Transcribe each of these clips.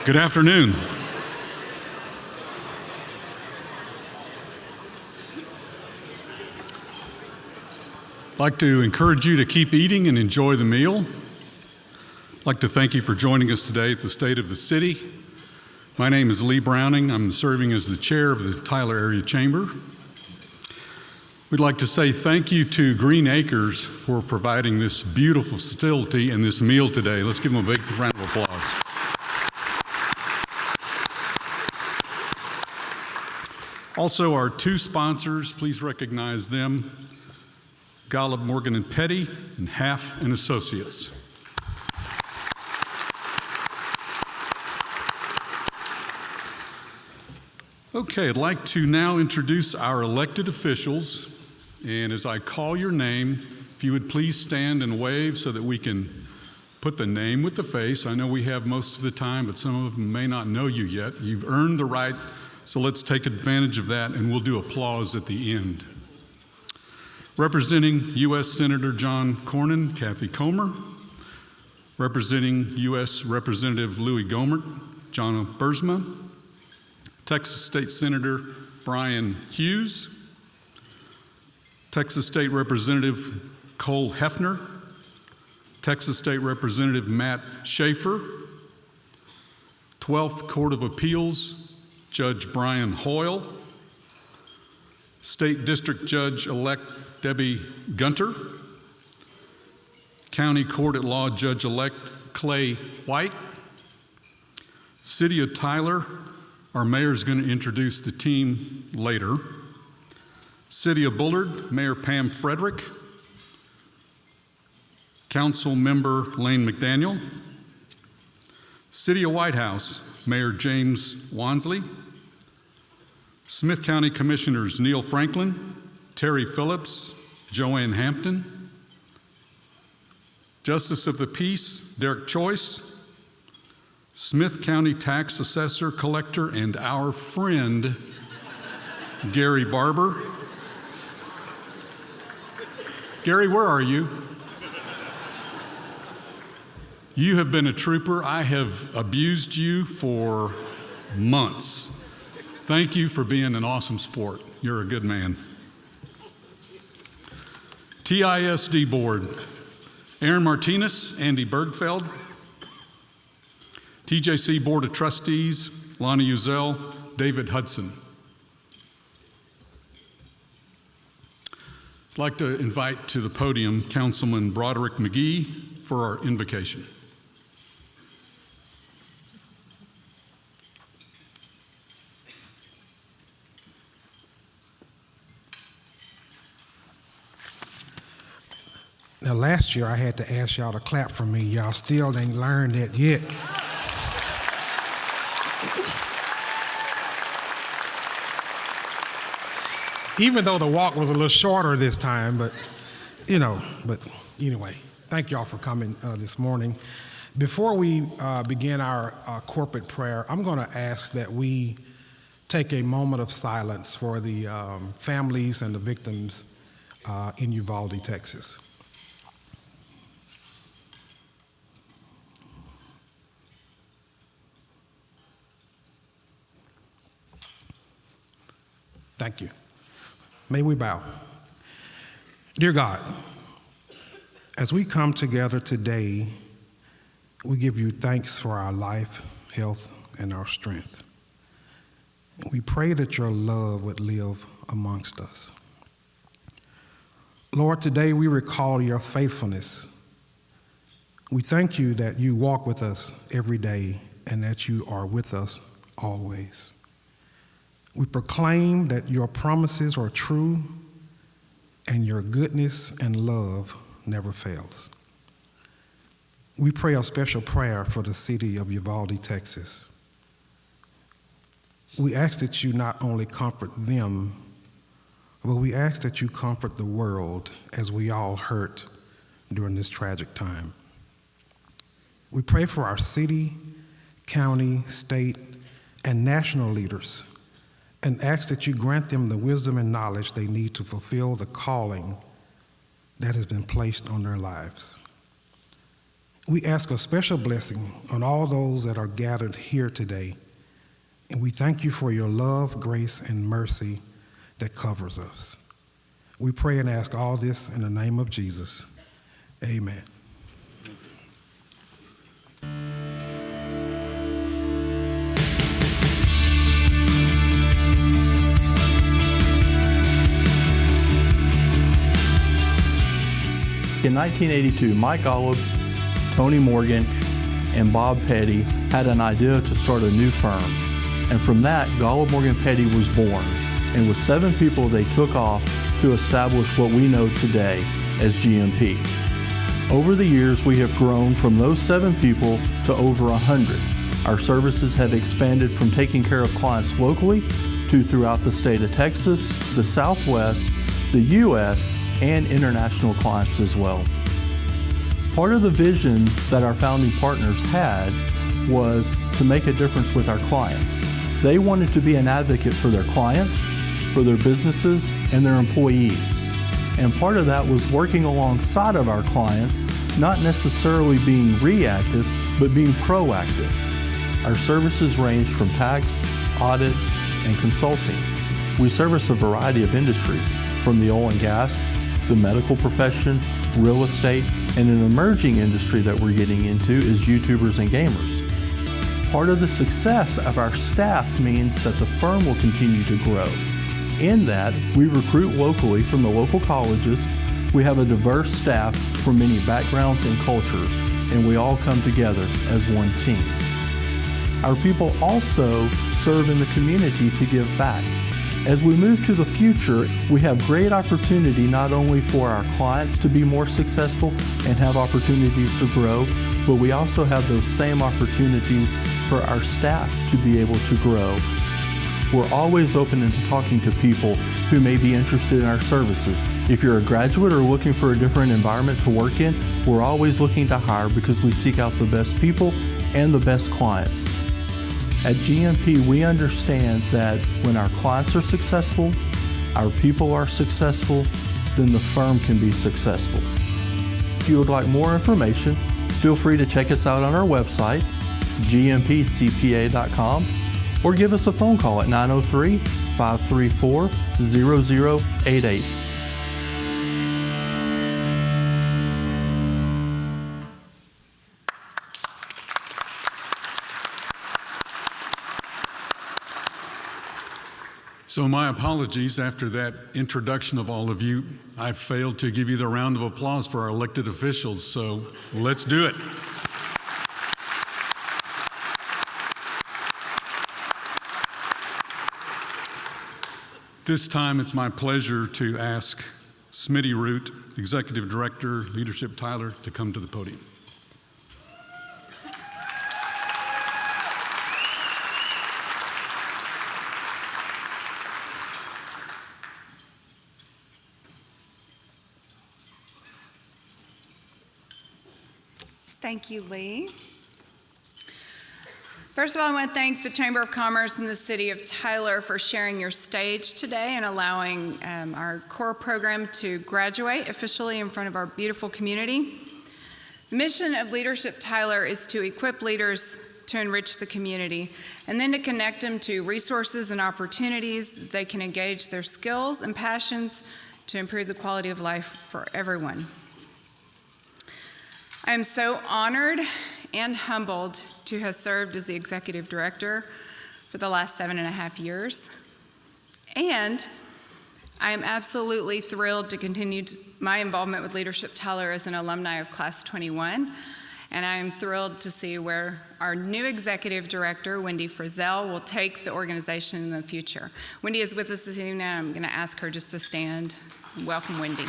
Good afternoon. I'd like to encourage you to keep eating and enjoy the meal. I'd like to thank you for joining us today at the State of the City. My name is Lee Browning. I'm serving as the chair of the Tyler Area Chamber. We'd like to say thank you to Green Acres for providing this beautiful facility and this meal today. Let's give them a big round of applause. Also, our two sponsors, please recognize them. Golub Morgan and Petty and Half and Associates. Okay, I'd like to now introduce our elected officials. And as I call your name, if you would please stand and wave so that we can put the name with the face. I know we have most of the time, but some of them may not know you yet. You've earned the right, so let's take advantage of that, and we'll do applause at the end. Representing U.S. Senator John Cornyn, Kathy Comer. Representing U.S. Representative Louis Gohmert, Jonna Bergsma. Texas State Senator Brian Hughes. Texas State Representative Cole Hefner. Texas State Representative Matt Schaefer. 12th Court of Appeals, Judge Brian Hoyle. State District Judge-elect Debbie Gunter. County Court at Law Judge-elect Clay White. City of Tyler, our mayor is going to introduce the team later. City of Bullard, Mayor Pam Frederick. Council Member Lane McDaniel. City of White House, Mayor James Wansley. Smith County Commissioners Neil Franklin, Terry Phillips, Joanne Hampton. Justice of the Peace, Derek Choice. Smith County Tax Assessor Collector and our friend, Gary Barber. Gary, where are you? You have been a trooper. I have abused you for months. Thank you for being an awesome sport. You're a good man. TISD Board, Aaron Martinez, Andy Bergfeld. TJC Board of Trustees, Lonnie Uzel, David Hudson. I'd like to invite to the podium Councilman Broderick McGee for our invocation. Now, last year I had to ask y'all to clap for me. Y'all still ain't learned it yet. Even though the walk was a little shorter this time, but anyway, thank y'all for coming this morning. Before we begin our corporate prayer, I'm going to ask that we take a moment of silence for the families and the victims in Uvalde, Texas. Thank you. May we bow. Dear God, as we come together today, we give you thanks for our life, health, and our strength. We pray that your love would live amongst us. Lord, today we recall your faithfulness. We thank you that you walk with us every day and that you are with us always. We proclaim that your promises are true and your goodness and love never fails. We pray a special prayer for the city of Uvalde, Texas. We ask that you not only comfort them, but we ask that you comfort the world as we all hurt during this tragic time. We pray for our city, county, state, and national leaders and ask that you grant them the wisdom and knowledge they need to fulfill the calling that has been placed on their lives. We ask a special blessing on all those that are gathered here today, and we thank you for your love, grace, and mercy that covers us. We pray and ask all this in the name of Jesus. Amen. In 1982, Mike Golub, Tony Morgan, and Bob Petty had an idea to start a new firm. And from that, Golub Morgan Petty was born. And with 7 people, they took off to establish what we know today as GMP. Over the years, we have grown from those 7 people to over 100. Our services have expanded from taking care of clients locally to throughout the state of Texas, the Southwest, the U.S., and international clients as well. Part of the vision that our founding partners had was to make a difference with our clients. They wanted to be an advocate for their clients, for their businesses, and their employees. And part of that was working alongside of our clients, not necessarily being reactive, but being proactive. Our services range from tax, audit, and consulting. We service a variety of industries, from the oil and gas, the medical profession, real estate, and an emerging industry that we're getting into is YouTubers and gamers. Part of the success of our staff means that the firm will continue to grow. In that, we recruit locally from the local colleges. We have a diverse staff from many backgrounds and cultures, and we all come together as one team. Our people also serve in the community to give back. As we move to the future, we have great opportunity not only for our clients to be more successful and have opportunities to grow, but we also have those same opportunities for our staff to be able to grow. We're always open to talking to people who may be interested in our services. If you're a graduate or looking for a different environment to work in, we're always looking to hire because we seek out the best people and the best clients. At GMP, we understand that when our clients are successful, our people are successful, then the firm can be successful. If you would like more information, feel free to check us out on our website, gmpcpa.com, or give us a phone call at 903-534-0088. So my apologies after that introduction of all of you. I failed to give you the round of applause for our elected officials, so let's do it. This time it's my pleasure to ask Smitty Root, Executive Director, Leadership Tyler, to come to the podium. Thank you, Lee. First of all, I want to thank the Chamber of Commerce and the City of Tyler for sharing your stage today and allowing our core program to graduate officially in front of our beautiful community. The mission of Leadership Tyler is to equip leaders to enrich the community and then to connect them to resources and opportunities that they can engage their skills and passions to improve the quality of life for everyone. I am so honored and humbled to have served as the executive director for the last 7.5 years. And I am absolutely thrilled to continue my involvement with Leadership Tyler as an alumni of Class 21. And I am thrilled to see where our new executive director, Wendy Frizzell, will take the organization in the future. Wendy is with us this evening, and I'm going to ask her just to stand. Welcome, Wendy.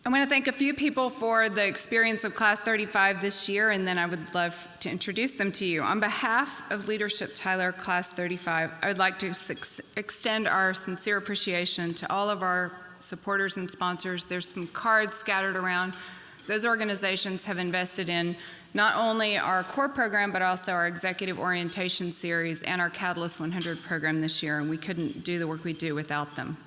I want to thank a few people for the experience of Class 35 this year, and then I would love to introduce them to you. On behalf of Leadership Tyler Class 35, I would like to extend our sincere appreciation to all of our supporters and sponsors. There's some cards scattered around. Those organizations have invested in not only our core program, but also our executive orientation series and our Catalyst 100 program this year, and we couldn't do the work we do without them.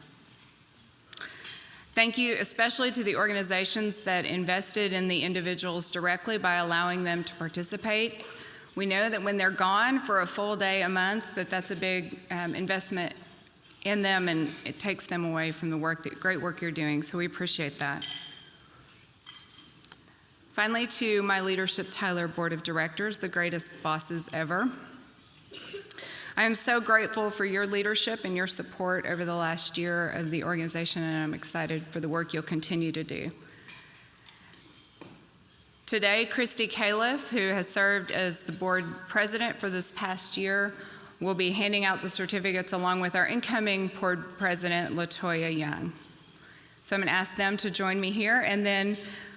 Thank you especially to the organizations that invested in the individuals directly by allowing them to participate. We know that when they're gone for a full day a month, that's a big investment in them, and it takes them away from the great work you're doing, so we appreciate that. Finally, to my Leadership Tyler Board of Directors, the greatest bosses ever. I am so grateful for your leadership and your support over the last year of the organization, and I'm excited for the work you'll continue to do. Today, Christy Califf, who has served as the board president for this past year, will be handing out the certificates along with our incoming board president, LaToya Young. So I'm going to ask them to join me here, and then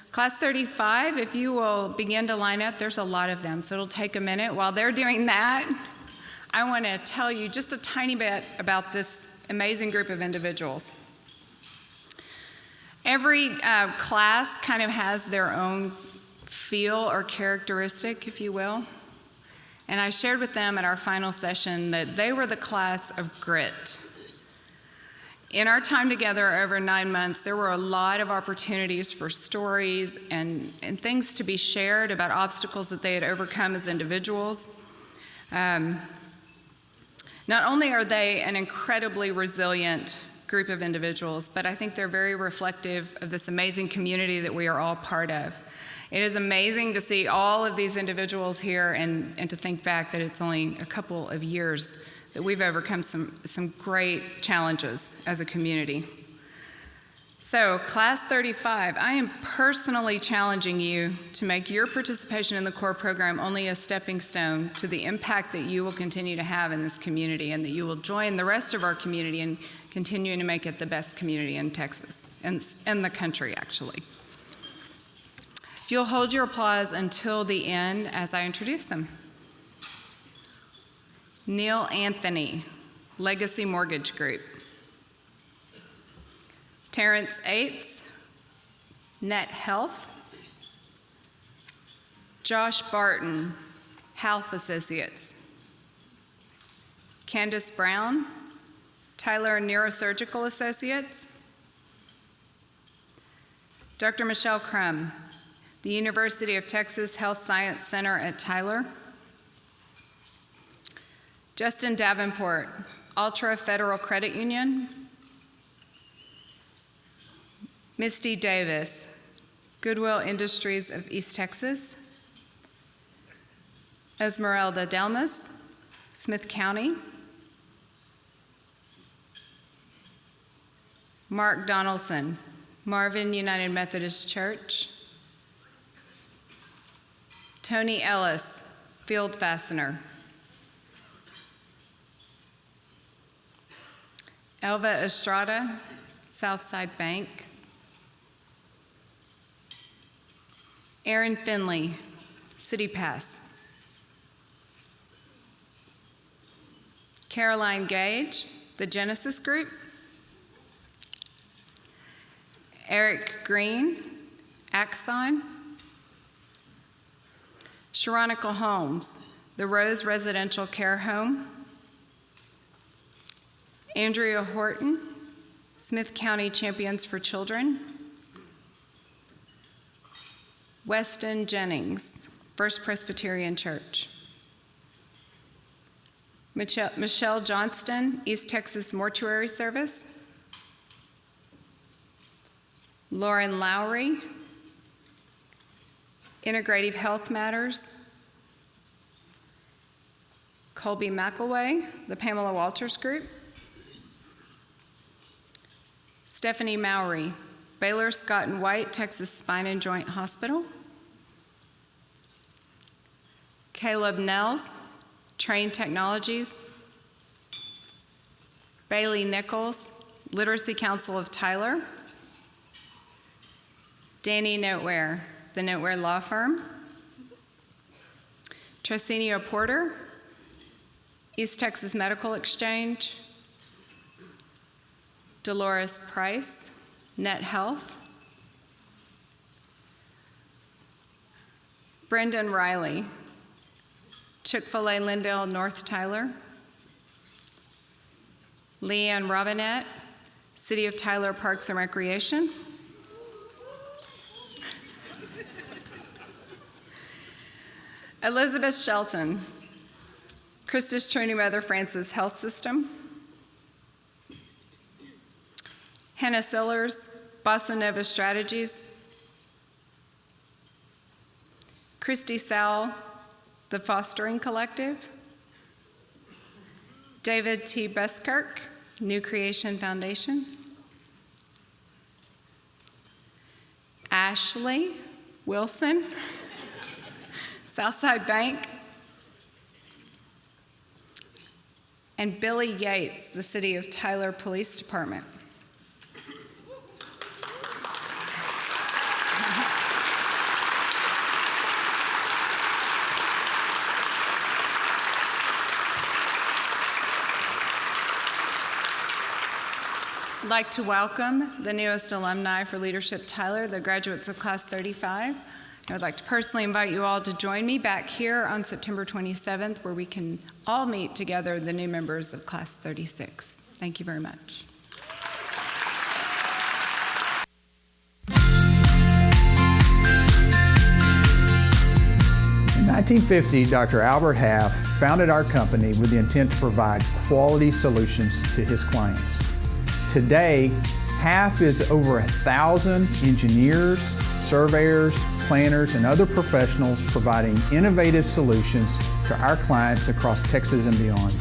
Class 35, if you will begin to line up, there's a lot of them, so it'll take a minute. While they're doing that, I want to tell you just a tiny bit about this amazing group of individuals. Every class kind of has their own feel or characteristic, if you will. And I shared with them at our final session that they were the class of grit. In our time together over 9 months, there were a lot of opportunities for stories and things to be shared about obstacles that they had overcome as individuals. Not only are they an incredibly resilient group of individuals, but I think they're very reflective of this amazing community that we are all part of. It is amazing to see all of these individuals here and to think back that it's only a couple of years that we've overcome some great challenges as a community. So, Class 35, I am personally challenging you to make your participation in the core program only a stepping stone to the impact that you will continue to have in this community, and that you will join the rest of our community in continuing to make it the best community in Texas, and the country, actually. If you'll hold your applause until the end as I introduce them. Neil Anthony, Legacy Mortgage Group. Terrence Ates, Net Health. Josh Barton, Half Associates. Candace Brown, Tyler Neurosurgical Associates. Dr. Michelle Crum, the University of Texas Health Science Center at Tyler. Justin Davenport, Ultra Federal Credit Union. Misty Davis, Goodwill Industries of East Texas. Esmeralda Delmas, Smith County. Mark Donaldson, Marvin United Methodist Church. Tony Ellis, Field Fastener. Elva Estrada, Southside Bank. Aaron Finley, City Pass. Caroline Gage, the Genesis Group. Eric Green, Axon. Sharonica Holmes, the Rose Residential Care Home. Andrea Horton, Smith County Champions for Children. Weston Jennings, First Presbyterian Church. Michelle Johnston, East Texas Mortuary Service. Lauren Lowry, Integrative Health Matters. Colby McElway, the Pamela Walters Group. Stephanie Mowry, Baylor Scott and White, Texas Spine and Joint Hospital. Caleb Nels, Train Technologies. Bailey Nichols, Literacy Council of Tyler. Danny Noteware, the Noteware Law Firm. Tresenio Porter, East Texas Medical Exchange. Dolores Price, Net Health. Brendan Riley, Chick-fil-A Lindale North Tyler. Leanne Robinette, City of Tyler Parks and Recreation. Elizabeth Shelton, Christus Trinity Mother Francis Health System. Hannah Sillers, Bossa Nova Strategies. Christy Sowell, The Fostering Collective. David T. Buskirk, New Creation Foundation. Ashley Wilson, Southside Bank. And Billy Yates, the City of Tyler Police Department. I'd like to welcome the newest alumni for Leadership Tyler, the graduates of Class 35. I would like to personally invite you all to join me back here on September 27th, where we can all meet together, the new members of Class 36. Thank you very much. In 1950, Dr. Albert Half founded our company with the intent to provide quality solutions to his clients. Today, Half is over 1,000 engineers, surveyors, planners, and other professionals providing innovative solutions to our clients across Texas and beyond.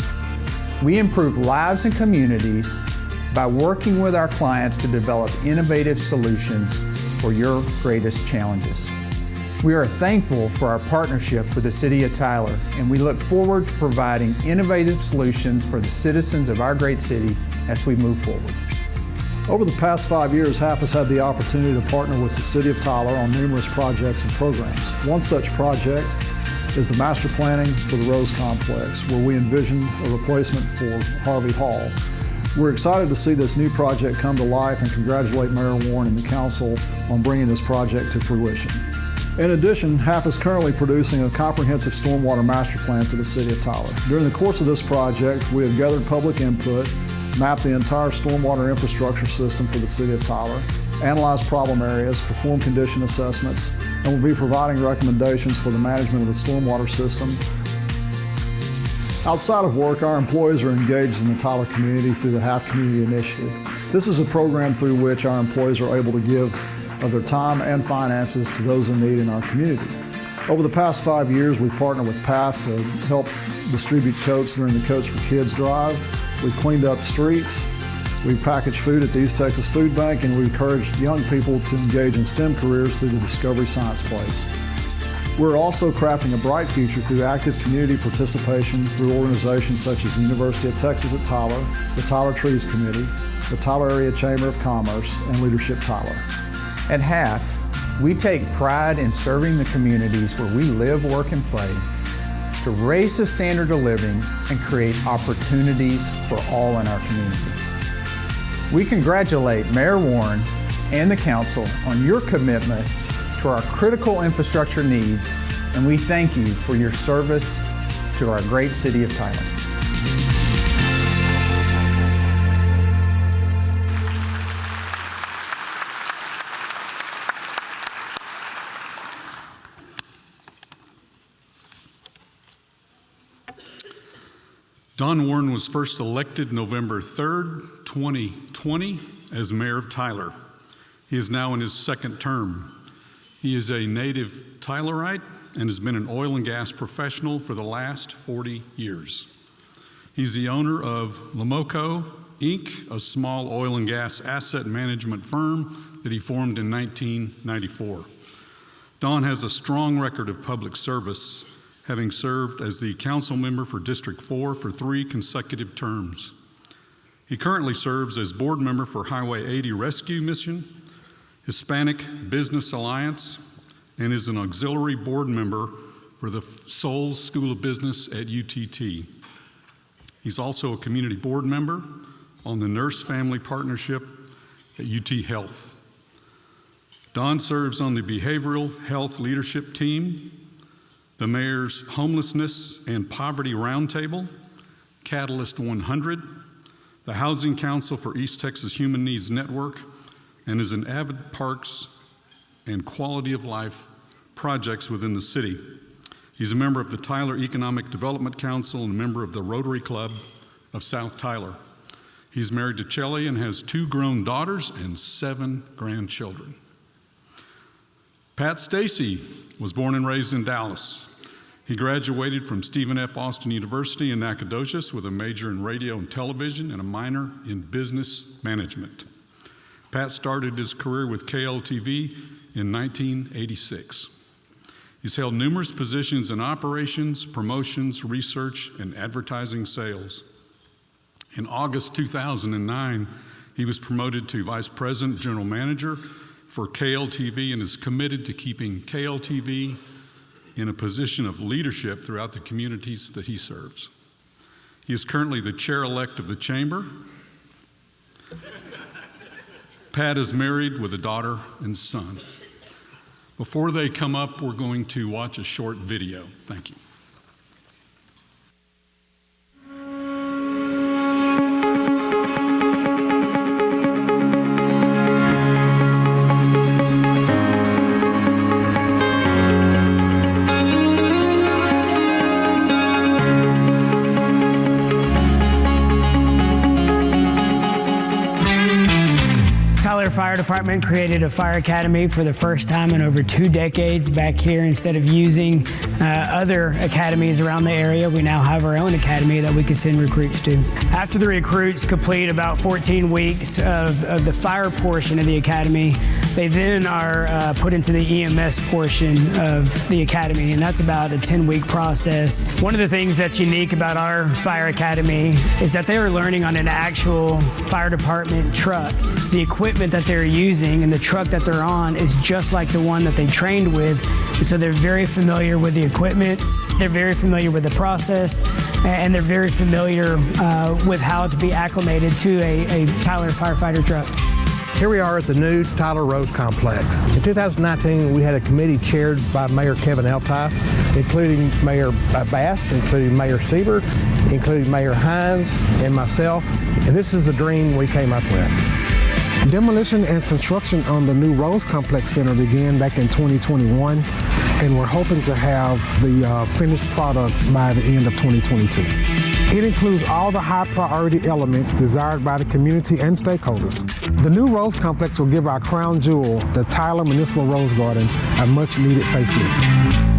We improve lives and communities by working with our clients to develop innovative solutions for your greatest challenges. We are thankful for our partnership with the City of Tyler, and we look forward to providing innovative solutions for the citizens of our great city as we move forward. Over the past 5 years, HAF has had the opportunity to partner with the City of Tyler on numerous projects and programs. One such project is the master planning for the Rose Complex, where we envisioned a replacement for Harvey Hall. We're excited to see this new project come to life and congratulate Mayor Warren and the council on bringing this project to fruition. In addition, HAF is currently producing a comprehensive stormwater master plan for the City of Tyler. During the course of this project, we have gathered public input, mapped the entire stormwater infrastructure system for the City of Tyler, analyzed problem areas, performed condition assessments, and will be providing recommendations for the management of the stormwater system. Outside of work, our employees are engaged in the Tyler community through the HAF Community Initiative. This is a program through which our employees are able to give of their time and finances to those in need in our community. Over the past 5 years, we've partnered with PATH to help distribute coats during the Coats for Kids drive. We've cleaned up streets, we've packaged food at the East Texas Food Bank, and we've encouraged young people to engage in STEM careers through the Discovery Science Place. We're also crafting a bright future through active community participation through organizations such as the University of Texas at Tyler, the Tyler Trees Committee, the Tyler Area Chamber of Commerce, and Leadership Tyler. At HAF, we take pride in serving the communities where we live, work, and play to raise the standard of living and create opportunities for all in our community. We congratulate Mayor Warren and the council on your commitment to our critical infrastructure needs, and we thank you for your service to our great City of Tyler. Don Warren was first elected November 3rd, 2020 as mayor of Tyler. He is now in his second term. He is a native Tylerite and has been an oil and gas professional for the last 40 years. He's the owner of Lamoco, Inc., a small oil and gas asset management firm that he formed in 1994. Don has a strong record of public service, having served as the council member for District 4 for 3 consecutive terms. He currently serves as board member for Highway 80 Rescue Mission, Hispanic Business Alliance, and is an auxiliary board member for the Souls School of Business at UTT. He's also a community board member on the Nurse Family Partnership at UT Health. Don serves on the Behavioral Health Leadership Team, the Mayor's Homelessness and Poverty Roundtable, Catalyst 100, the Housing Council for East Texas Human Needs Network, and is an avid parks and quality of life projects within the city. He's a member of the Tyler Economic Development Council and a member of the Rotary Club of South Tyler. He's married to Chelly and has 2 grown daughters and 7 grandchildren. Pat Stacy was born and raised in Dallas. He graduated from Stephen F. Austin University in Nacogdoches with a major in radio and television and a minor in business management. Pat started his career with KLTV in 1986. He's held numerous positions in operations, promotions, research, and advertising sales. In August 2009, he was promoted to Vice President, General Manager for KLTV and is committed to keeping KLTV in a position of leadership throughout the communities that he serves. He is currently the chair-elect of the chamber. Pat is married with a daughter and son. Before they come up, we're going to watch a short video. Thank you. Fire Department created a fire academy for the first time in over 2 decades back here. Instead of using other academies around the area, we now have our own academy that we can send recruits to. After the recruits complete about 14 weeks of the fire portion of the academy, they then are put into the EMS portion of the academy, and that's about a 10-week process. One of the things that's unique about our fire academy is that they are learning on an actual fire department truck. The equipment that they're using and the truck that they're on is just like the one that they trained with, and so they're very familiar with the equipment, they're very familiar with the process, and they're very familiar with how to be acclimated to a Tyler firefighter truck. Here we are at the new Tyler Rose Complex. In 2019, we had a committee chaired by Mayor Kevin Eltife, including Mayor Bass, including Mayor Siebert, including Mayor Hines, and myself, and this is the dream we came up with. Demolition and construction on the new Rose Complex Center began back in 2021, and we're hoping to have the finished product by the end of 2022. It includes all the high priority elements desired by the community and stakeholders. The new Rose Complex will give our crown jewel, the Tyler Municipal Rose Garden, a much needed facelift.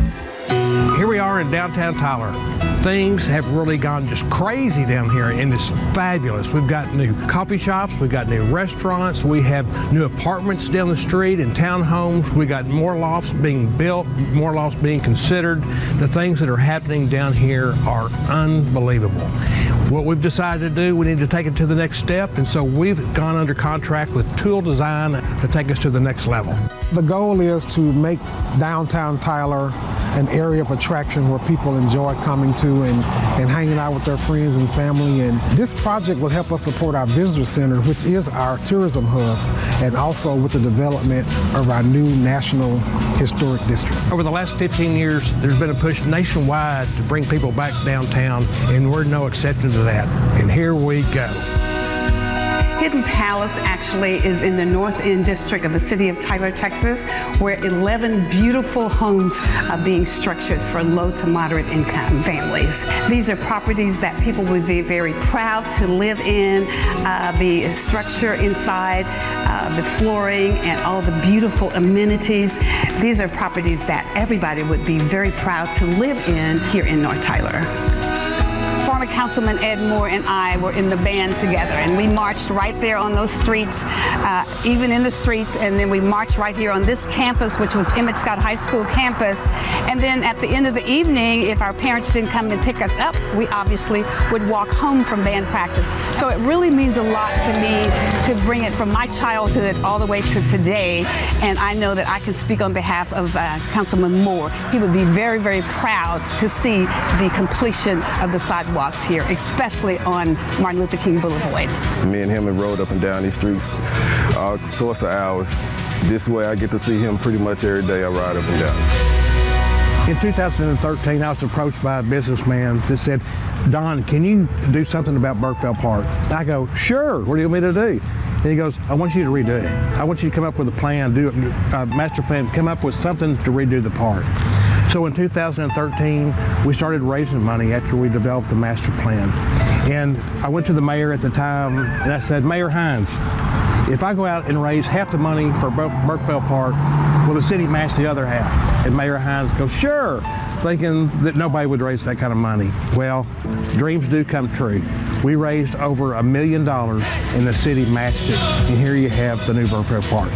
Here we are in downtown Tyler. Things have really gone just crazy down here, and it's fabulous. We've got new coffee shops, we've got new restaurants, we have new apartments down the street and townhomes. We got more lofts being built, more lofts being considered. The things that are happening down here are unbelievable. What we've decided to do, we need to take it to the next step, and so we've gone under contract with Tool Design to take us to the next level. The goal is to make downtown Tyler an area of attraction where people enjoy coming to and hanging out with their friends and family. And this project will help us support our visitor center, which is our tourism hub, and also with the development of our new National Historic District. Over the last 15 years, there's been a push nationwide to bring people back downtown, and we're no exception to that. And here we go. Hidden Palace actually is in the North End district of the city of Tyler, Texas, where 11 beautiful homes are being structured for low to moderate income families. These are properties that people would be very proud to live in. The structure inside, the flooring, and all the beautiful amenities. These are properties that everybody would be very proud to live in here in North Tyler. Former Councilman Ed Moore and I were in the band together, and we marched right there on those streets, even in the streets, and then we marched right here on this campus, which was Emmett Scott High School campus. And then at the end of the evening, if our parents didn't come and pick us up, we obviously would walk home from band practice. So it really means a lot to me to bring it from my childhood all the way to today, and I know that I can speak on behalf of Councilman Moore. He would be very, very proud to see the completion of the sidewalks here, especially on Martin Luther King Boulevard. Me and him have rode up and down these streets all sorts of hours. This way I get to see him pretty much every day I ride up and down. In 2013, I was approached by a businessman that said, Don, can you do something about Burkeville Park? I go, sure, what do you want me to do? And he goes, I want you to redo it. I want you to come up with a plan, do a master plan, come up with something to redo the park. So in 2013, we started raising money after we developed the master plan. And I went to the mayor at the time and I said, Mayor Hines, if I go out and raise half the money for Burkeville Park, will the city match the other half? And Mayor Hines goes, sure, thinking that nobody would raise that kind of money. Well, dreams do come true. We raised over $1 million and the city matched it. And here you have the new Burkeville Park.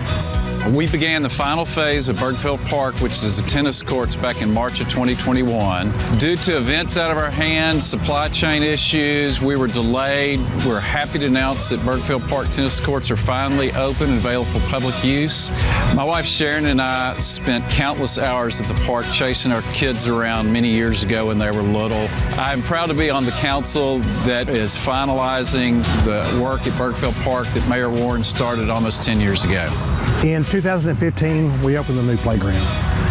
We began the final phase of Burkeville Park, which is the tennis courts, back in March of 2021. Due to events out of our hands, supply chain issues, we were delayed. We're happy to announce that Burkeville Park tennis courts are finally open and available for public use. My wife Sharon and I spent countless hours at the park chasing our kids around many years ago when they were little. I'm proud to be on the council that is finalizing the work at Burkeville Park that Mayor Warren started almost 10 years ago. In 2015, we opened the new playground.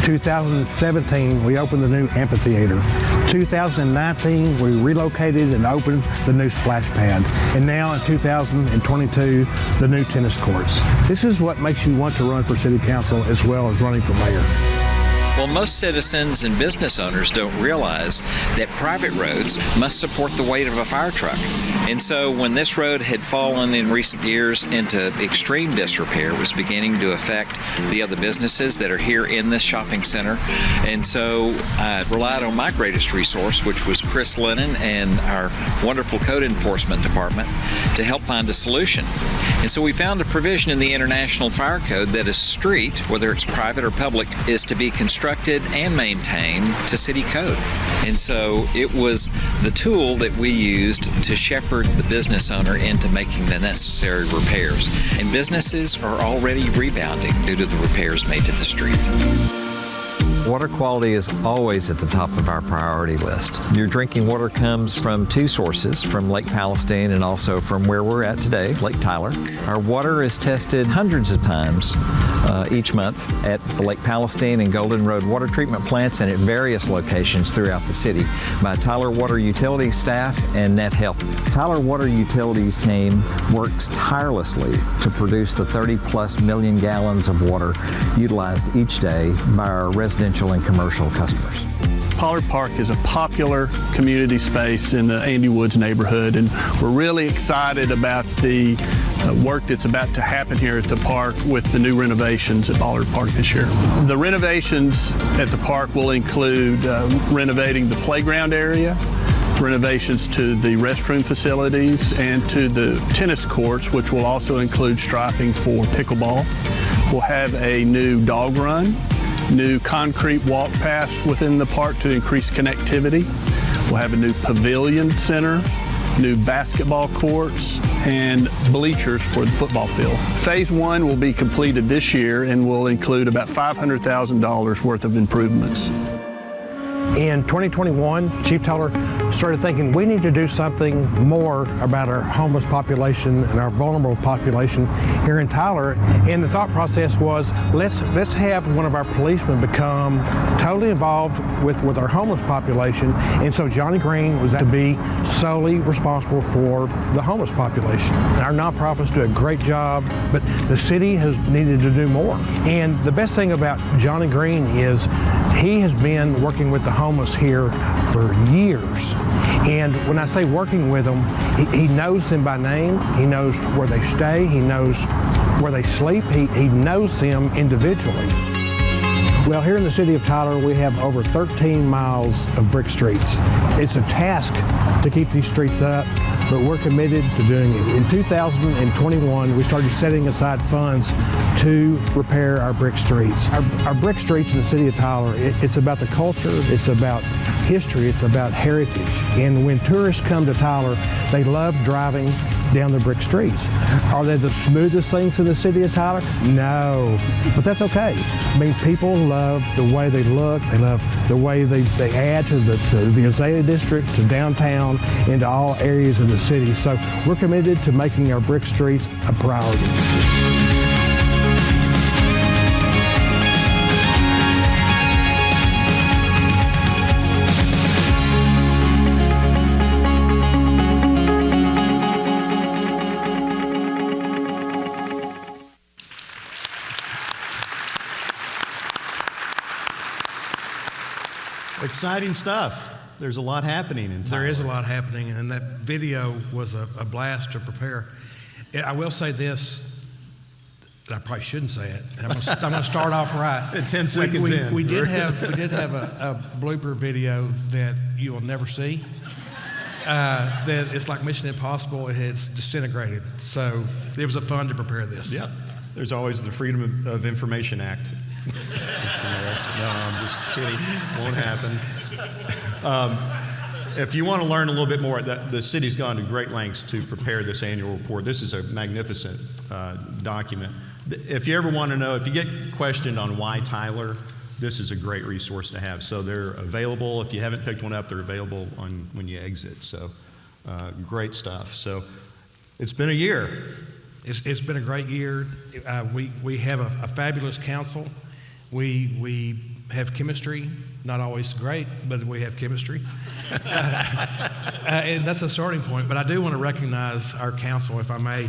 2017, we opened the new amphitheater. 2019, we relocated and opened the new splash pad. And now in 2022, the new tennis courts. This is what makes you want to run for city council as well as running for mayor. Well, most citizens and business owners don't realize that private roads must support the weight of a fire truck. And so when this road had fallen in recent years into extreme disrepair, it was beginning to affect the other businesses that are here in this shopping center. And so I relied on my greatest resource, which was Chris Lennon and our wonderful code enforcement department, to help find a solution. And so we found a provision in the International Fire Code that a street, whether it's private or public, is to be constructed and maintained to city code. And so it was the tool that we used to shepherd the business owner into making the necessary repairs. And businesses are already rebounding due to the repairs made to the street. Water quality is always at the top of our priority list. Your drinking water comes from two sources, from Lake Palestine and also from where we're at today, Lake Tyler. Our water is tested hundreds of times each month at the Lake Palestine and Golden Road water treatment plants and at various locations throughout the city by Tyler Water Utilities staff and Net Health. Tyler Water Utilities team works tirelessly to produce the 30+ million gallons of water utilized each day by our residential and commercial customers. Pollard Park is a popular community space in the Andy Woods neighborhood, and we're really excited about the work that's about to happen here at the park with the new renovations at Pollard Park this year. The renovations at the park will include renovating the playground area, renovations to the restroom facilities, and to the tennis courts, which will also include striping for pickleball. We'll have a new dog run, new concrete walk paths within the park to increase connectivity. We'll have a new pavilion center, new basketball courts, and bleachers for the football field. Phase 1 will be completed this year and will include about $500,000 worth of improvements. In 2021, Chief Taylor started thinking we need to do something more about our homeless population and our vulnerable population here in Tyler. And the thought process was, let's have one of our policemen become totally involved with our homeless population. And so Johnny Green was to be solely responsible for the homeless population. Our nonprofits do a great job, but the city has needed to do more. And the best thing about Johnny Green is he has been working with the homeless here for years. And when I say working with them, he knows them by name, he knows where they stay, he knows where they sleep, he knows them individually. Well, here in the city of Tyler, we have over 13 miles of brick streets. It's a task to keep these streets up, but we're committed to doing it. In 2021, we started setting aside funds to repair our brick streets. Our brick streets in the city of Tyler, it's about the culture, it's about history, it's about heritage. And when tourists come to Tyler, they love driving down the brick streets. Are they the smoothest things in the city of Tyler? No, but that's okay. I mean, people love the way they look, they love the way they add to the Azalea District, to downtown, and to all areas of the city. So we're committed to making our brick streets a priority. Exciting stuff. There's a lot happening in Tyler. There is a lot happening, and that video was a blast to prepare. I will say this, I probably shouldn't say it. I'm going to start off right. 10 seconds in. We did have a blooper video that you will never see. That it's like Mission Impossible. It has disintegrated. So it was fun to prepare this. Yeah. There's always the Freedom of Information Act. No, I'm just kidding. Won't happen. If you want to learn a little bit more, the city's gone to great lengths to prepare this annual report. This is a magnificent document. If you ever want to know, if you get questioned on why Tyler, this is a great resource to have. So they're available. If you haven't picked one up, they're available when you exit. So great stuff. So it's been a year. It's been a great year. We have a fabulous council. We have chemistry, not always great, but we have chemistry. And that's a starting point. But I do want to recognize our council, if I may,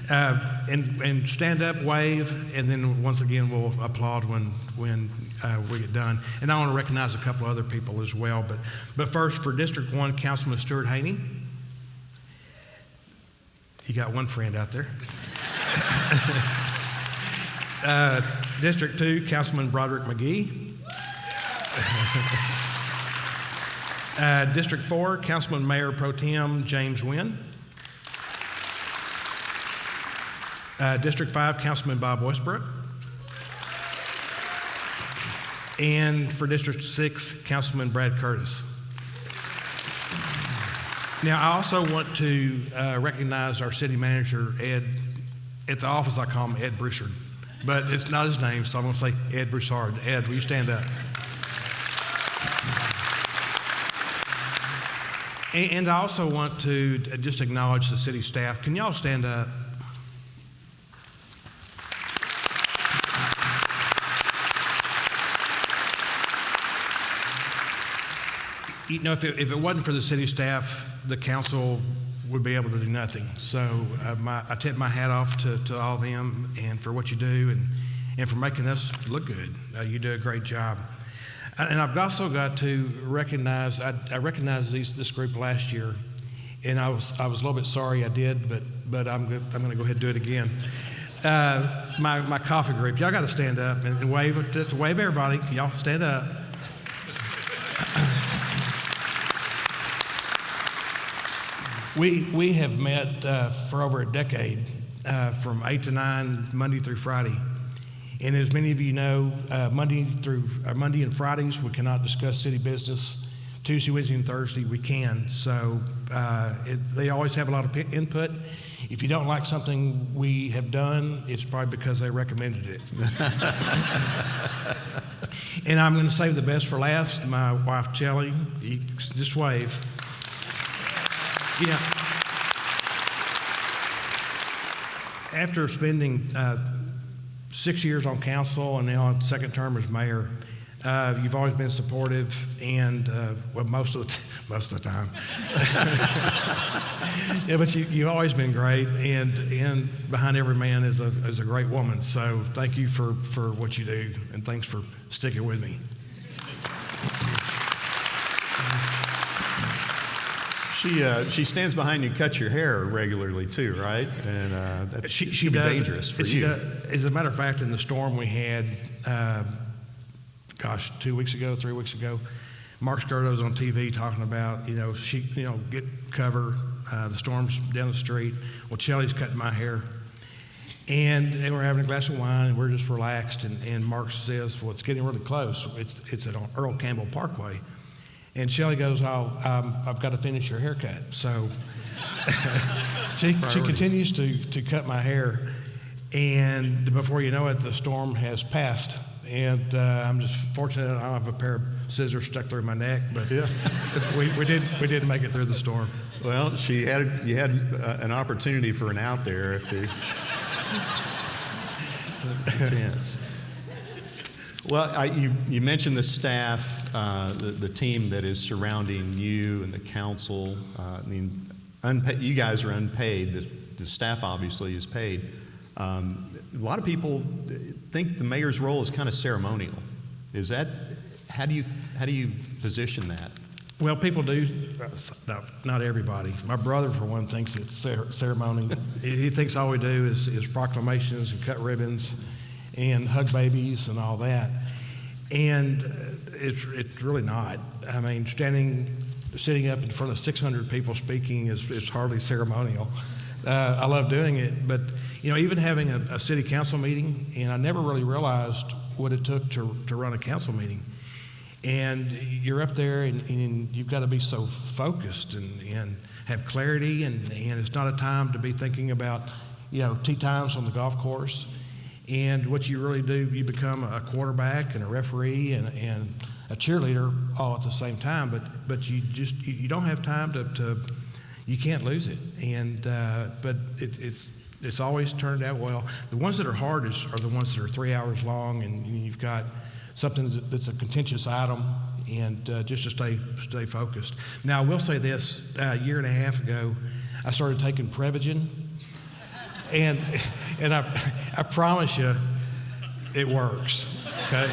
and stand up, wave, and then once again we'll applaud when we get done. And I want to recognize a couple other people as well. But first, for District 1, Councilman Stuart Haney. You got one friend out there. District 2, Councilman Broderick McGee. District 4, Councilman Mayor Pro Tem James Wynn. District 5, Councilman Bob Westbrook. And for District 6, Councilman Brad Curtis. Now, I also want to recognize our city manager, Ed. At the office, I call him Ed Broussard, but it's not his name, so I'm going to say Ed Broussard. Ed, will you stand up? And I also want to just acknowledge the city staff. Can y'all stand up? You know, if it wasn't for the city staff, the council would be able to do nothing. So I tip my hat off to all of them and for what you do and for making us look good. You do a great job. And I've also got to recognize, I recognized this group last year, and I was a little bit sorry I did, but I'm going to go ahead and do it again. My coffee group, y'all got to stand up and wave, just wave everybody. Y'all stand up. We have met for over a decade, from 8 to 9, Monday through Friday. And as many of you know, Monday and Fridays, we cannot discuss city business. Tuesday, Wednesday, and Thursday, we can. So they always have a lot of input. If you don't like something we have done, it's probably because they recommended it. And I'm going to save the best for last. My wife, Shelley, just wave. Yeah. After spending 6 years on council and now on second term as mayor, you've always been supportive and well, most of the time. Yeah, but you've always been great, and behind every man is a great woman. So thank you for what you do, and thanks for sticking with me. She stands behind you, cuts your hair regularly too, right? And that she should be does, dangerous for you. As a matter of fact, in the storm we had, 3 weeks ago, Mark Skirdo's on TV talking about, get cover, the storm's down the street. Well, Shelley's cutting my hair. And we're having a glass of wine, and we're just relaxed. And Mark says, well, it's getting really close. It's at Earl Campbell Parkway. And Shelley goes, I've got to finish your haircut. So she continues to cut my hair. And before you know it, the storm has passed. And I'm just fortunate I don't have a pair of scissors stuck through my neck, but yeah. we did make it through the storm. Well, you had an opportunity for an out there if the chance. Well, you mentioned the staff, the team that is surrounding you and the council. You guys are unpaid. The staff obviously is paid. A lot of people think the mayor's role is kind of ceremonial. Is that How do you position that? Well, people do. No, not everybody. My brother, for one, thinks it's ceremony. He thinks all we do is proclamations and cut ribbons and hug babies and all that. And it's really not. I mean, sitting up in front of 600 people speaking is hardly ceremonial. I love doing it, but even having a city council meeting, and I never really realized what it took to run a council meeting. And you're up there, and you've got to be so focused and have clarity, and it's not a time to be thinking about tee times on the golf course. And what you really do, you become a quarterback and a referee and a cheerleader all at the same time. But you don't have time to you can't lose it. And but it's always turned out well. The ones that are hardest are the ones that are 3 hours long, and you've got something that's a contentious item, and just to stay focused. Now, I will say this: a year and a half ago, I started taking Prevagen, and I promise you, it works. Okay.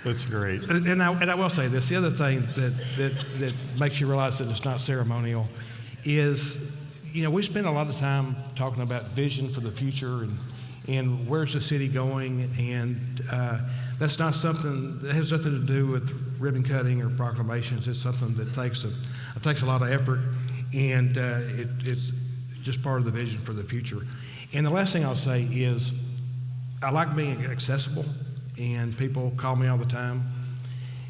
That's great. And I will say this: the other thing that makes you realize that it's not ceremonial is, we spend a lot of time talking about vision for the future and where's the city going, and that's not something that has nothing to do with ribbon cutting or proclamations. It's something that takes a lot of effort, and it's just part of the vision for the future. And the last thing I'll say is, I like being accessible, and people call me all the time,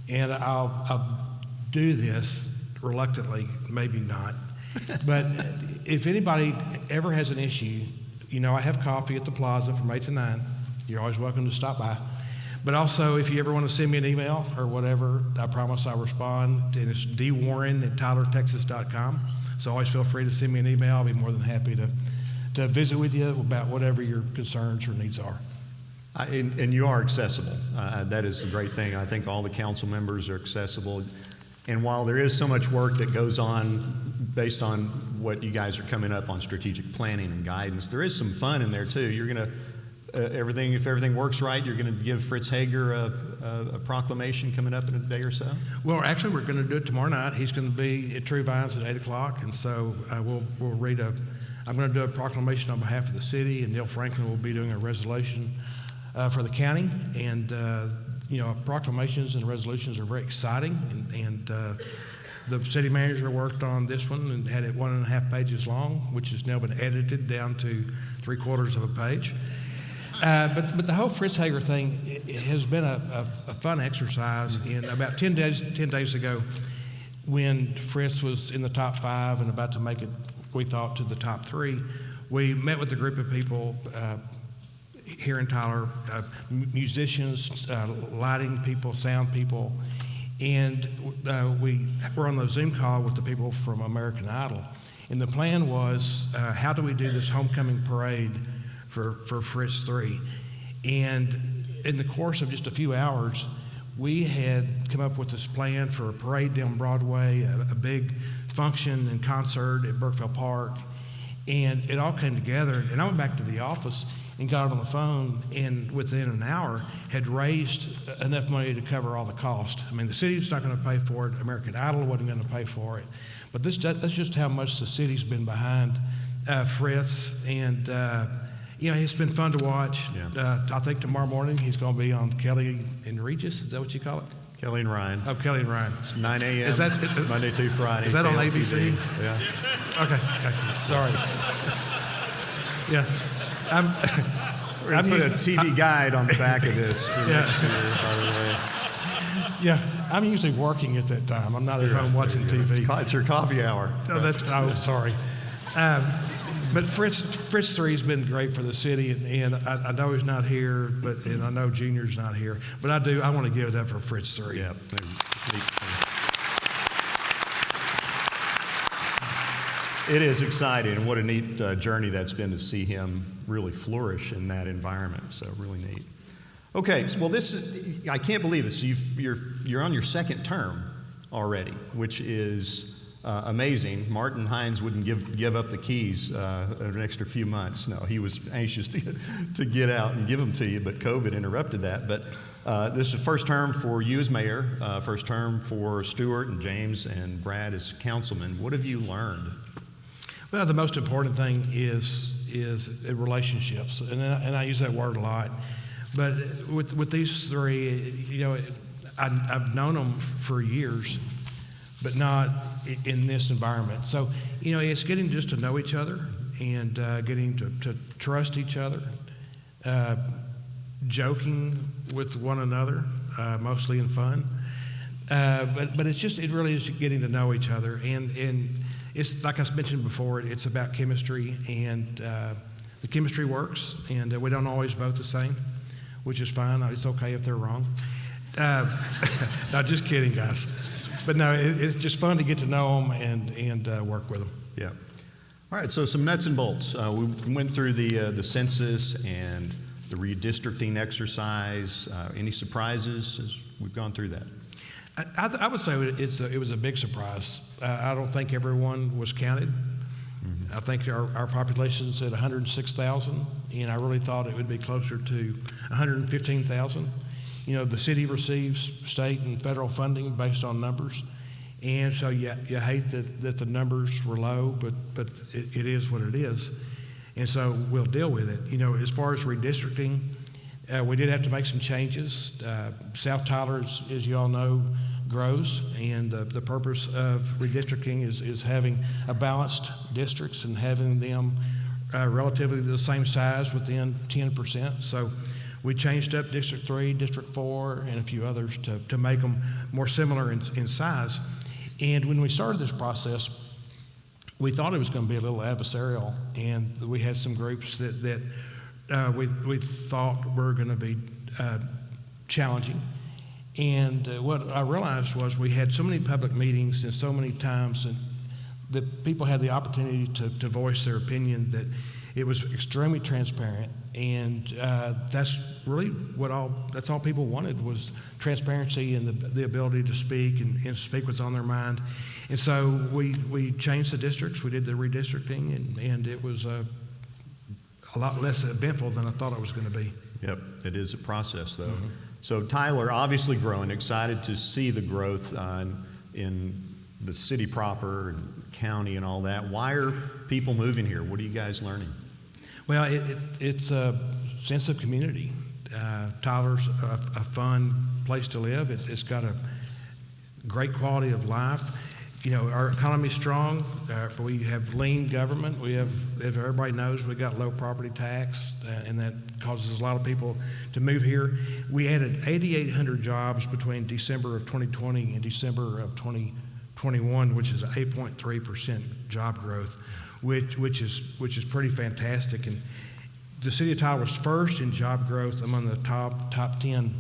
and I'll do this reluctantly, maybe not, but if anybody ever has an issue, I have coffee at the Plaza from 8 to 9. You're always welcome to stop by. But also, if you ever want to send me an email or whatever, I promise I'll respond. And it's dwarren@tylertexas.com. So always feel free to send me an email. I'll be more than happy to visit with you about whatever your concerns or needs are. And you are accessible. That is the great thing. I think all the council members are accessible. And while there is so much work that goes on based on what you guys are coming up on strategic planning and guidance, there is some fun in there too. You're going to, if everything works right, you're going to give Fritz Hager a proclamation coming up in a day or so? Well, actually, we're going to do it tomorrow night. He's going to be at True Vines at 8 o'clock, and so we'll read I'm going to do a proclamation on behalf of the city, and Neil Franklin will be doing a resolution for the county. And proclamations and resolutions are very exciting, and the city manager worked on this one and had it 1.5 pages long, which has now been edited down to 3/4 of a page. But the whole Fritz Hager thing has been a fun exercise. And about 10 days ago, when Fritz was in the top 5 and about to make it, we thought, to the top 3, we met with a group of people here in Tyler, musicians, lighting people, sound people, and we were on the Zoom call with the people from American Idol. And the plan was, how do we do this homecoming parade for Fritz 3? And in the course of just a few hours, we had come up with this plan for a parade down Broadway, a big function and concert at Burkeville Park, and it all came together. And I went back to the office and got on the phone, and within an hour had raised enough money to cover all the cost. I mean, the city's not going to pay for it. American Idol wasn't going to pay for it. But that's just how much the city's been behind Fritz. And, it's been fun to watch. Yeah. I think tomorrow morning he's going to be on Kelly and Regis. Is that what you call it? Kelly and Ryan. Oh, Kelly and Ryan. It's 9 a.m. Monday through Friday. Is that on ABC? Yeah. Okay. Sorry. Yeah. We're going to put a TV guide on the back of this for next year, by the way. Yeah, I'm usually working at that time. I'm not at home watching TV. It's your coffee hour. Sorry. But Fritz 3 has been great for the city, and I know he's not here, and I know Junior's not here, but I want to give it up for Fritz 3. Yeah. It is exciting, and what a neat journey that's been to see him really flourish in that environment. So really neat. Okay, well, I can't believe it. So you're on your second term already, which is amazing. Martin Hines wouldn't give up the keys an extra few months. No, he was anxious to get out and give them to you, but COVID interrupted that. But this is the first term for you as mayor, first term for Stuart and James and Brad as councilmen. What have you learned? Well, the most important thing is relationships, and I use that word a lot. But with these three, you know, I've known them for years, but not in this environment. So, you know, it's getting just to know each other and getting to trust each other, joking with one another, mostly in fun. But it really is getting to know each other. And it's like I mentioned before, it's about chemistry, and the chemistry works, and we don't always vote the same, which is fine. It's okay if they're wrong. No, just kidding, guys. But no, it's just fun to get to know them and work with them. Yeah. All right, so some nuts and bolts. We went through the census and the redistricting exercise. Any surprises as we've gone through that? I would say it was a big surprise. I don't think everyone was counted. Mm-hmm. I think our population's at 106,000, and I really thought it would be closer to 115,000. You know, the city receives state and federal funding based on numbers, and so you hate that the numbers were low, but it is what it is, and so we'll deal with it. You know, as far as redistricting, we did have to make some changes. South Tyler, as you all know, grows, and the purpose of redistricting is having a balanced districts and having them relatively the same size within 10%. So we changed up District 3, District 4, and a few others to make them more similar in size. And when we started this process, we thought it was going to be a little adversarial, and we had some groups that we thought were going to be challenging. And what I realized was we had so many public meetings and so many times and that people had the opportunity to voice their opinion, that it was extremely transparent. And that's really that's all people wanted, was transparency and the ability to speak and speak what's on their mind. And so we changed the districts, we did the redistricting, and it was a lot less eventful than I thought it was going to be. Yep, it is a process, though. Mm-hmm. So Tyler, obviously growing, excited to see the growth in the city proper and county and all that. Why are people moving here? What are you guys learning? Well, it's a sense of community. Tyler's a fun place to live. It's got a great quality of life. You know, our economy's strong. We have lean government. We have, as everybody knows, we got low property tax, and that causes a lot of people to move here. We added 8,800 jobs between December of 2020 and December of 2021, which is 8.3% job growth, which is pretty fantastic. And the city of Tyler was first in job growth among the top 10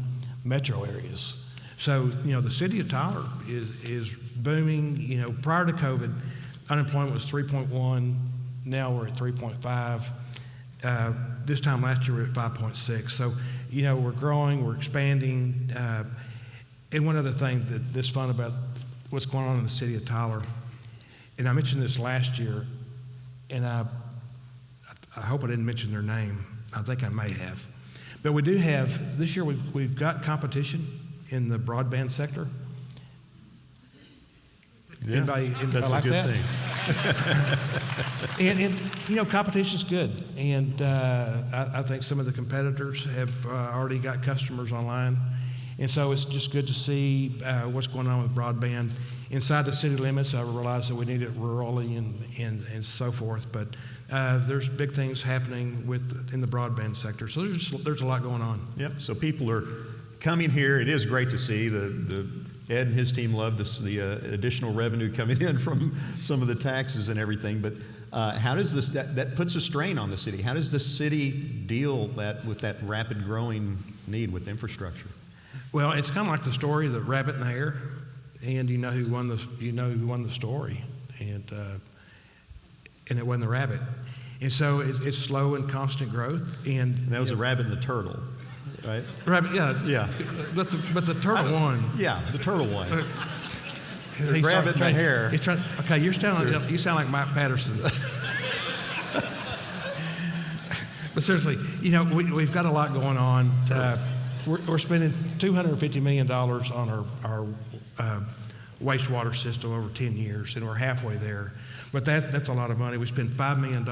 metro areas. So, you know, the city of Tyler is booming. You know, prior to COVID, unemployment was 3.1. Now we're at 3.5. This time last year we were at 5.6. So, you know, we're growing, we're expanding. And one other thing that's fun about what's going on in the city of Tyler, and I mentioned this last year, and I hope I didn't mention their name. I think I may have. But we do have, this year we've got competition in the broadband sector. Yeah, anybody that's like a good that? thing. and you know, competition's good, and I think some of the competitors have already got customers online, and so it's just good to see what's going on with broadband inside the city limits. I realize that we need it rurally and so forth, but there's big things happening in the broadband sector. So there's a lot going on. Yep. So people are coming here. It is great to see the Ed and his team love the additional revenue coming in from some of the taxes and everything. But how does that puts a strain on the city? How does the city deal with that rapid growing need with infrastructure? Well, it's kind of like the story of the rabbit and the hare, and you know who won the story, and it wasn't the rabbit. And so it's slow and constant growth. And that was the rabbit and the turtle. Right? Rabbit, yeah. Yeah. But the turtle won. Yeah, the turtle won. They're grabbing the hair. He's trying. Okay, you sound like Mike Patterson. But seriously, we've got a lot going on. We're spending $250 million on our wastewater system over 10 years, and we're halfway there. But that's a lot of money. We spend $5 million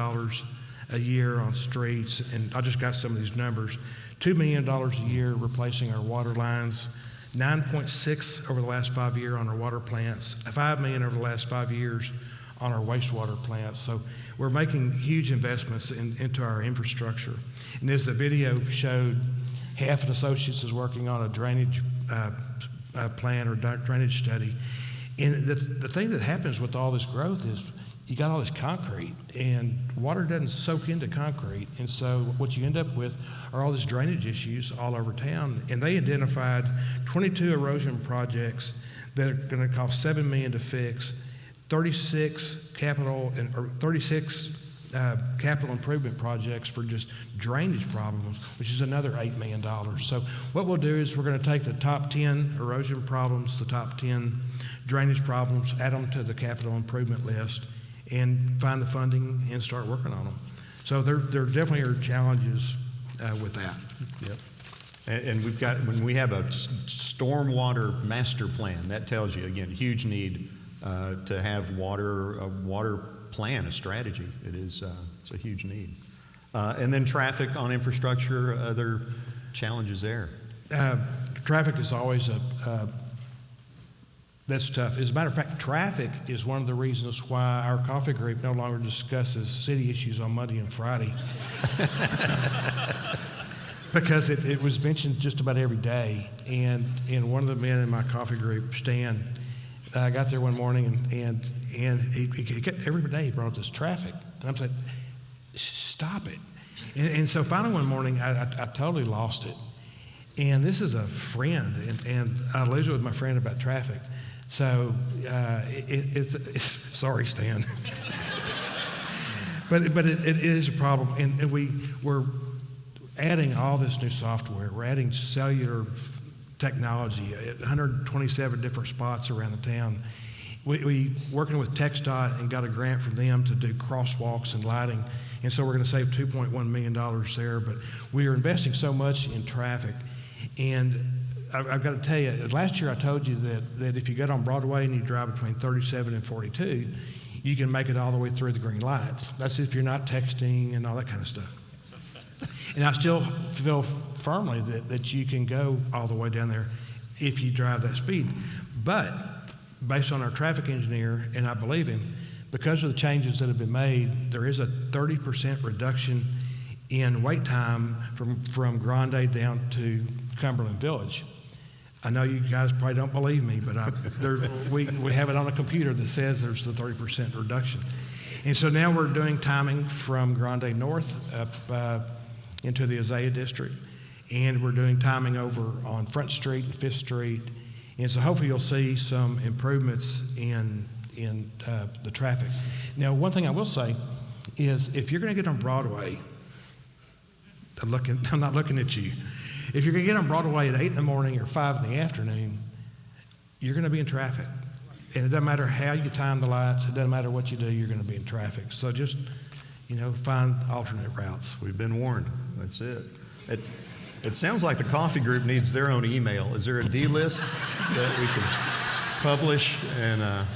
a year on streets, and I just got some of these numbers. $2 million a year replacing our water lines, 9.6 over the last 5 years on our water plants, $5 million over the last 5 years on our wastewater plants. So we're making huge investments into our infrastructure. And as the video showed, Half Associates is working on a drainage plan or drainage study. And the thing that happens with all this growth is you got all this concrete, and water doesn't soak into concrete. And so what you end up with are all these drainage issues all over town. And they identified 22 erosion projects that are going to cost $7 million to fix, 36 capital improvement projects for just drainage problems, which is another $8 million. So what we'll do is we're going to take the top 10 erosion problems, the top 10 drainage problems, add them to the capital improvement list, and find the funding and start working on them. So there definitely are challenges with that. Yep. And we've got, when we have a stormwater master plan, that tells you, again, huge need to have a water plan, a strategy. It's a huge need. And then traffic on infrastructure, other challenges there. Traffic is always that's tough. As a matter of fact, traffic is one of the reasons why our coffee group no longer discusses city issues on Monday and Friday. Because it was mentioned just about every day. And one of the men in my coffee group, Stan, I got there one morning and he kept, every day he brought up this traffic. And I'm saying, stop it. And so finally one morning I totally lost it. And this is a friend, and I lose it with my friend about traffic. So it's sorry, Stan. but it is a problem, and we're adding all this new software. We're adding cellular technology at 127 different spots around the town. We working with TxDOT and got a grant from them to do crosswalks and lighting, and so we're going to save $2.1 million there. But we are investing so much in traffic, and I've got to tell you, last year I told you that if you get on Broadway and you drive between 37 and 42, you can make it all the way through the green lights. That's if you're not texting and all that kind of stuff. And I still feel firmly that you can go all the way down there if you drive that speed. But based on our traffic engineer, and I believe him, because of the changes that have been made, there is a 30% reduction in wait time from Grande down to Cumberland Village. I know you guys probably don't believe me, but we have it on a computer that says there's the 30% reduction. And so now we're doing timing from Grande North up into the Azalea District, and we're doing timing over on Front Street and 5th Street. And so hopefully you'll see some improvements in the traffic. Now, one thing I will say is if you're going to get on Broadway, I'm not looking at you. If you're going to get on Broadway at 8 in the morning or 5 in the afternoon, you're going to be in traffic. And it doesn't matter how you time the lights. It doesn't matter what you do. You're going to be in traffic. So just, find alternate routes. We've been warned. That's it. It sounds like the coffee group needs their own email. Is there a D list that we can publish? And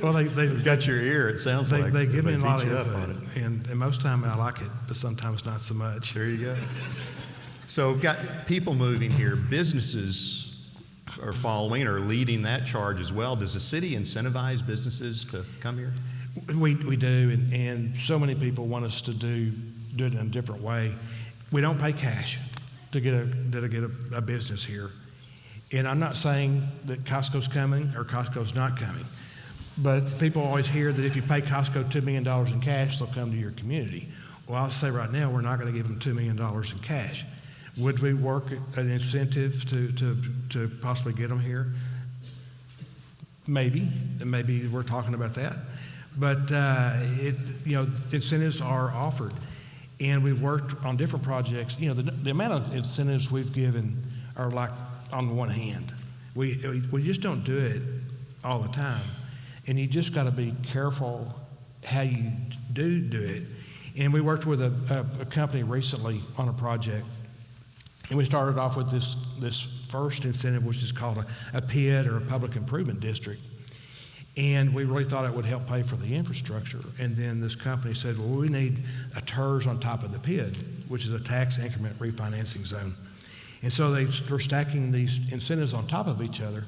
well, they've got your ear. It sounds like they give me a lot of input input, and most time I like it, but sometimes not so much. There you go. So we've got people moving here. Businesses are following or leading that charge as well. Does the city incentivize businesses to come here? We do, and so many people want us to do it in a different way. We don't pay cash to get a business here. And I'm not saying that Costco's coming or Costco's not coming, but people always hear that if you pay Costco $2 million in cash, they'll come to your community. Well, I'll say right now, we're not going to give them $2 million in cash. Would we work an incentive to possibly get them here? Maybe we're talking about that. But incentives are offered, and we've worked on different projects. The amount of incentives we've given are like on one hand. We just don't do it all the time. And you just got to be careful how you do it. And we worked with a company recently on a project, and we started off with this first incentive, which is called a PID, or a Public Improvement District. And we really thought it would help pay for the infrastructure. And then this company said, well, we need a TERS on top of the PID, which is a tax increment refinancing zone. And so they're stacking these incentives on top of each other.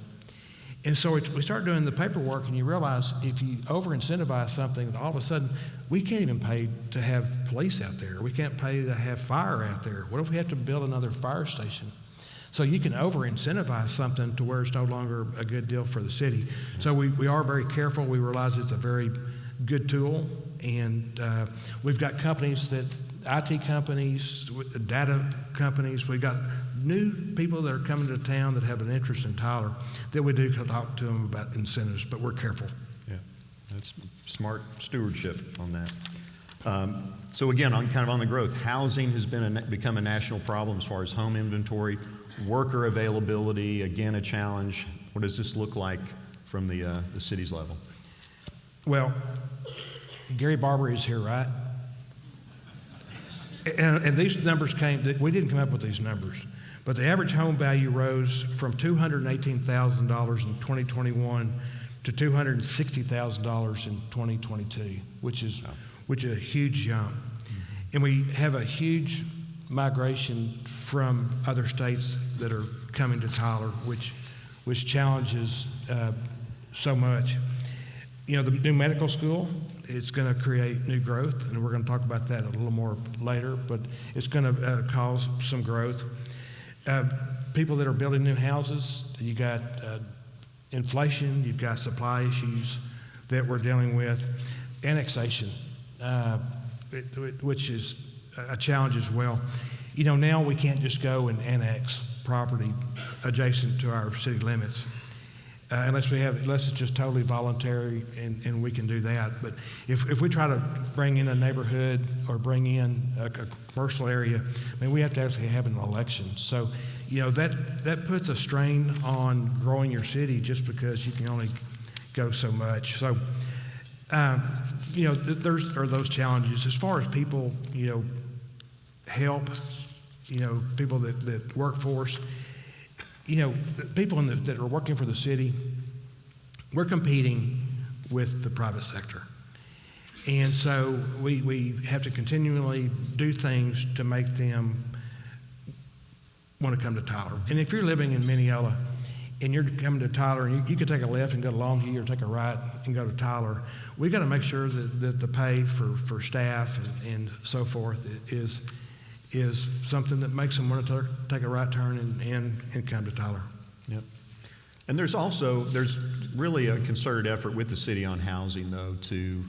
And so we start doing the paperwork, and you realize if you over-incentivize something, all of a sudden, we can't even pay to have police out there. We can't pay to have fire out there. What if we have to build another fire station? So you can over-incentivize something to where it's no longer a good deal for the city. So we are very careful. We realize it's a very good tool, and we've got companies IT companies, data companies. We've got new people that are coming to town that have an interest in Tyler that we do talk to them about incentives, but we're careful. Yeah, that's smart stewardship on that. So again, on the growth, housing has become a national problem as far as home inventory, worker availability, again, a challenge. What does this look like from the city's level? Well, Gary Barber is here, right? And these numbers we didn't come up with these numbers, but the average home value rose from $218,000 in 2021 to $260,000 in 2022, which is a huge jump. And we have a huge migration from other states that are coming to Tyler, which challenges so much. You know, the new medical school, it's going to create new growth, and we're going to talk about that a little more later, but it's going to cause some growth. People that are building new houses, you got inflation, you've got supply issues that we're dealing with, annexation, which is a challenge as well. You know, now we can't just go and annex property adjacent to our city limits. Unless it's just totally voluntary, and we can do that. But if we try to bring in a neighborhood or bring in a commercial area, I mean, we have to actually have an election. So, you know, that puts a strain on growing your city just because you can only go so much. So, you know, there's those challenges. As far as people, you know, help, you know, people that work for us, you know, the people that are working for the city, we're competing with the private sector. And so we have to continually do things to make them want to come to Tyler. And if you're living in Mineola and you're coming to Tyler, and you could take a left and go to Longview, or take a right and go to Tyler, we got to make sure that the pay for staff and so forth is something that makes them want to take a right turn and come to Tyler. Yep. And there's really a concerted effort with the city on housing, though, to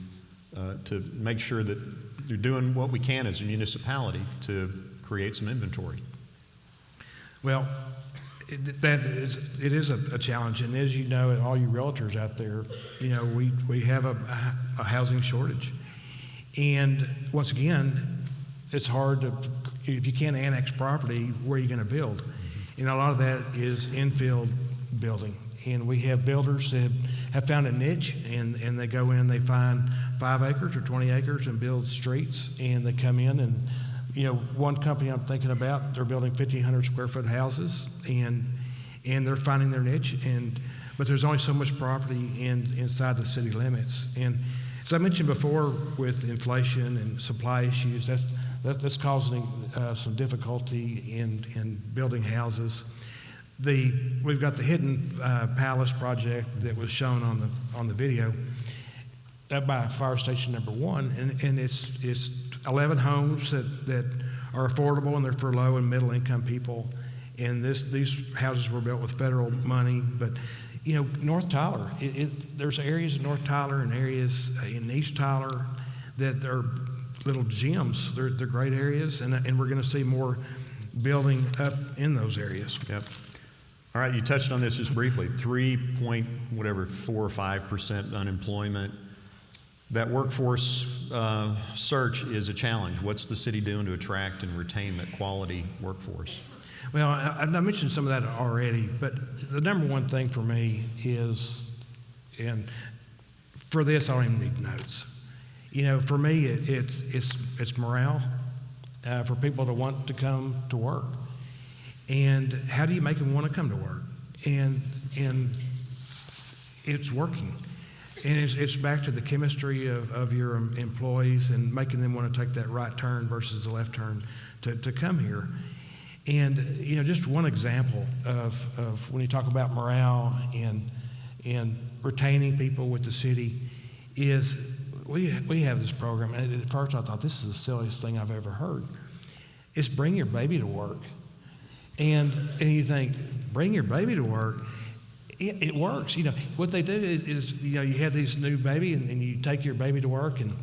make sure that you're doing what we can as a municipality to create some inventory. Well, it is a challenge, and as you know, all you realtors out there, you know, we have a housing shortage, and once again, it's hard to, if you can't annex property, where are you going to build? And a lot of that is infill building. And we have builders that have found a niche, and they go in, they find 5 acres or 20 acres and build streets, and they come in, and, you know, one company I'm thinking about, they're building 1,500 square foot houses, and they're finding their niche, but there's only so much property inside the city limits. And as I mentioned before, with inflation and supply issues, that's causing some difficulty in building houses. We've got the Hidden Palace project that was shown on the video up by Fire Station number 1, and it's 11 homes that are affordable, and they're for low and middle income people. And these houses were built with federal money, but you know, North Tyler, there's areas in North Tyler and areas in East Tyler that are little gems. They're great areas, and we're going to see more building up in those areas. Yep. All right, you touched on this just briefly. 4 or 5% unemployment. That workforce search is a challenge. What's the city doing to attract and retain that quality workforce? Well, I mentioned some of that already, but the number one thing for me is And for this, I don't even need notes. You know, for me, it's morale for people to want to come to work. And how do you make them want to come to work? And it's working. And it's back to the chemistry of your employees and making them want to take that right turn versus the left turn to come here. And, you know, just one example of when you talk about morale and retaining people with the city is we have this program. And at first I thought, this is the silliest thing I've ever heard. It's bring your baby to work. And you think, bring your baby to work? It works. You know, what they do is you know, you have this new baby and you take your baby to work and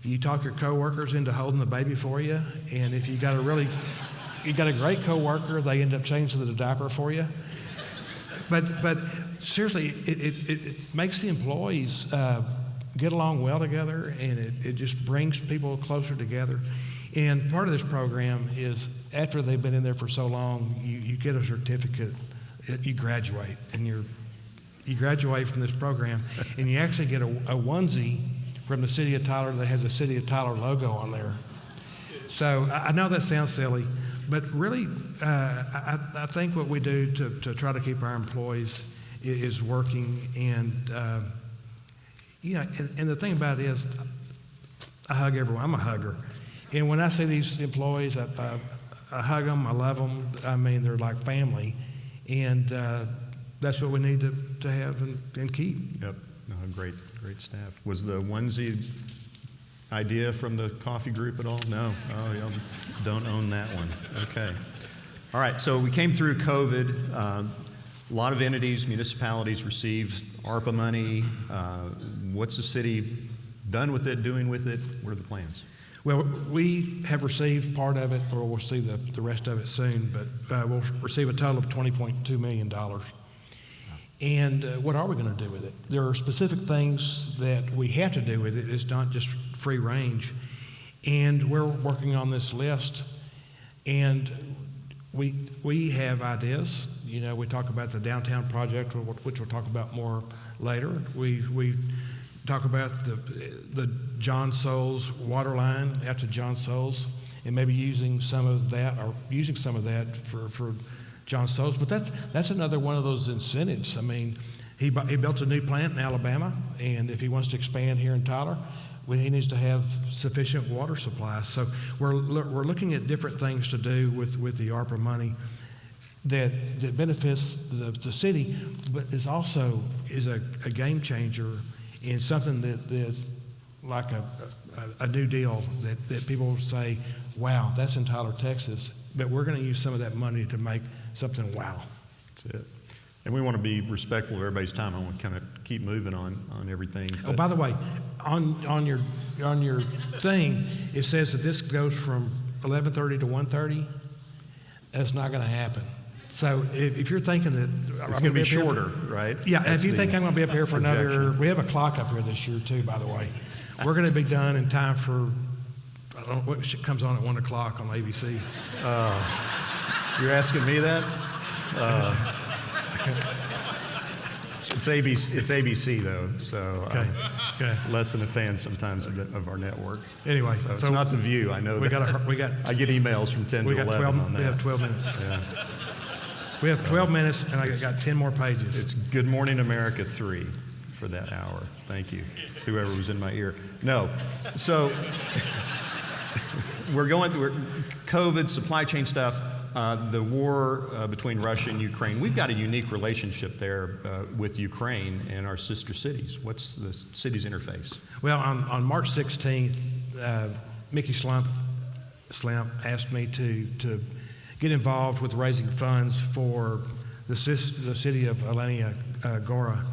you talk your coworkers into holding the baby for you. And if you got a great coworker, they end up changing the diaper for you. But seriously, it makes the employees get along well together, and it just brings people closer together. And part of this program is after they've been in there for so long, you get a certificate, you graduate, and you graduate from this program, and you actually get a onesie from the City of Tyler that has a City of Tyler logo on there. So I know that sounds silly, but really, I think what we do to try to keep our employees is working. And you know, and the thing about it is, I hug everyone. I'm a hugger, and when I see these employees, I hug them. I love them. I mean, they're like family, and that's what we need to have and keep. Yep. No, great staff. Was the onesie idea from the coffee group at all? No. Oh, y'all don't own that one. Okay. All right. So we came through COVID. A lot of entities, municipalities received ARPA money. What's the city done with it, doing with it? What are the plans? Well, we have received part of it, or we'll see the rest of it soon, but we'll receive a total of $20.2 million. And what are we going to do with it? There are specific things that we have to do with it. It's not just free range. And we're working on this list, and we have ideas. You know, we talk about the downtown project, which we'll talk about more later. We talk about the John Soules water line out to John Soules, and maybe using some of that for John Soules. But that's another one of those incentives. I mean, he built a new plant in Alabama, and if he wants to expand here in Tyler, he needs to have sufficient water supply. So we're looking at different things to do with the ARPA money that benefits the city, but is also a game changer and something that's like a new deal that people say, wow, that's in Tyler, Texas, but we're going to use some of that money to make something wow. That's it. And we want to be respectful of everybody's time. I want to kind of keep moving on everything. Oh, by the way, on your thing, it says that this goes from 11:30 to 1:30. That's not going to happen. So if you're thinking that it's going to be shorter, right? Yeah, if you think I'm going to be up here for another, we have a clock up here this year too, by the way. We're going to be done in time for, I don't know what shit comes on at 1 o'clock on ABC. You're asking me that? It's ABC though, so okay. Less than a fan sometimes of our network. Anyway, so it's not The View. I know I get emails from 10 to 11 on that. We have 12 minutes. Yeah. We have 12 minutes, and I got 10 more pages. It's Good Morning America 3 for that hour. Thank you, whoever was in my ear. No, so we're going through COVID, supply chain stuff. The war between Russia and Ukraine, we've got a unique relationship there with Ukraine and our sister cities. What's the city's interface? Well, on March 16th, Mickey Slump asked me to get involved with raising funds for the city of Elena Gora.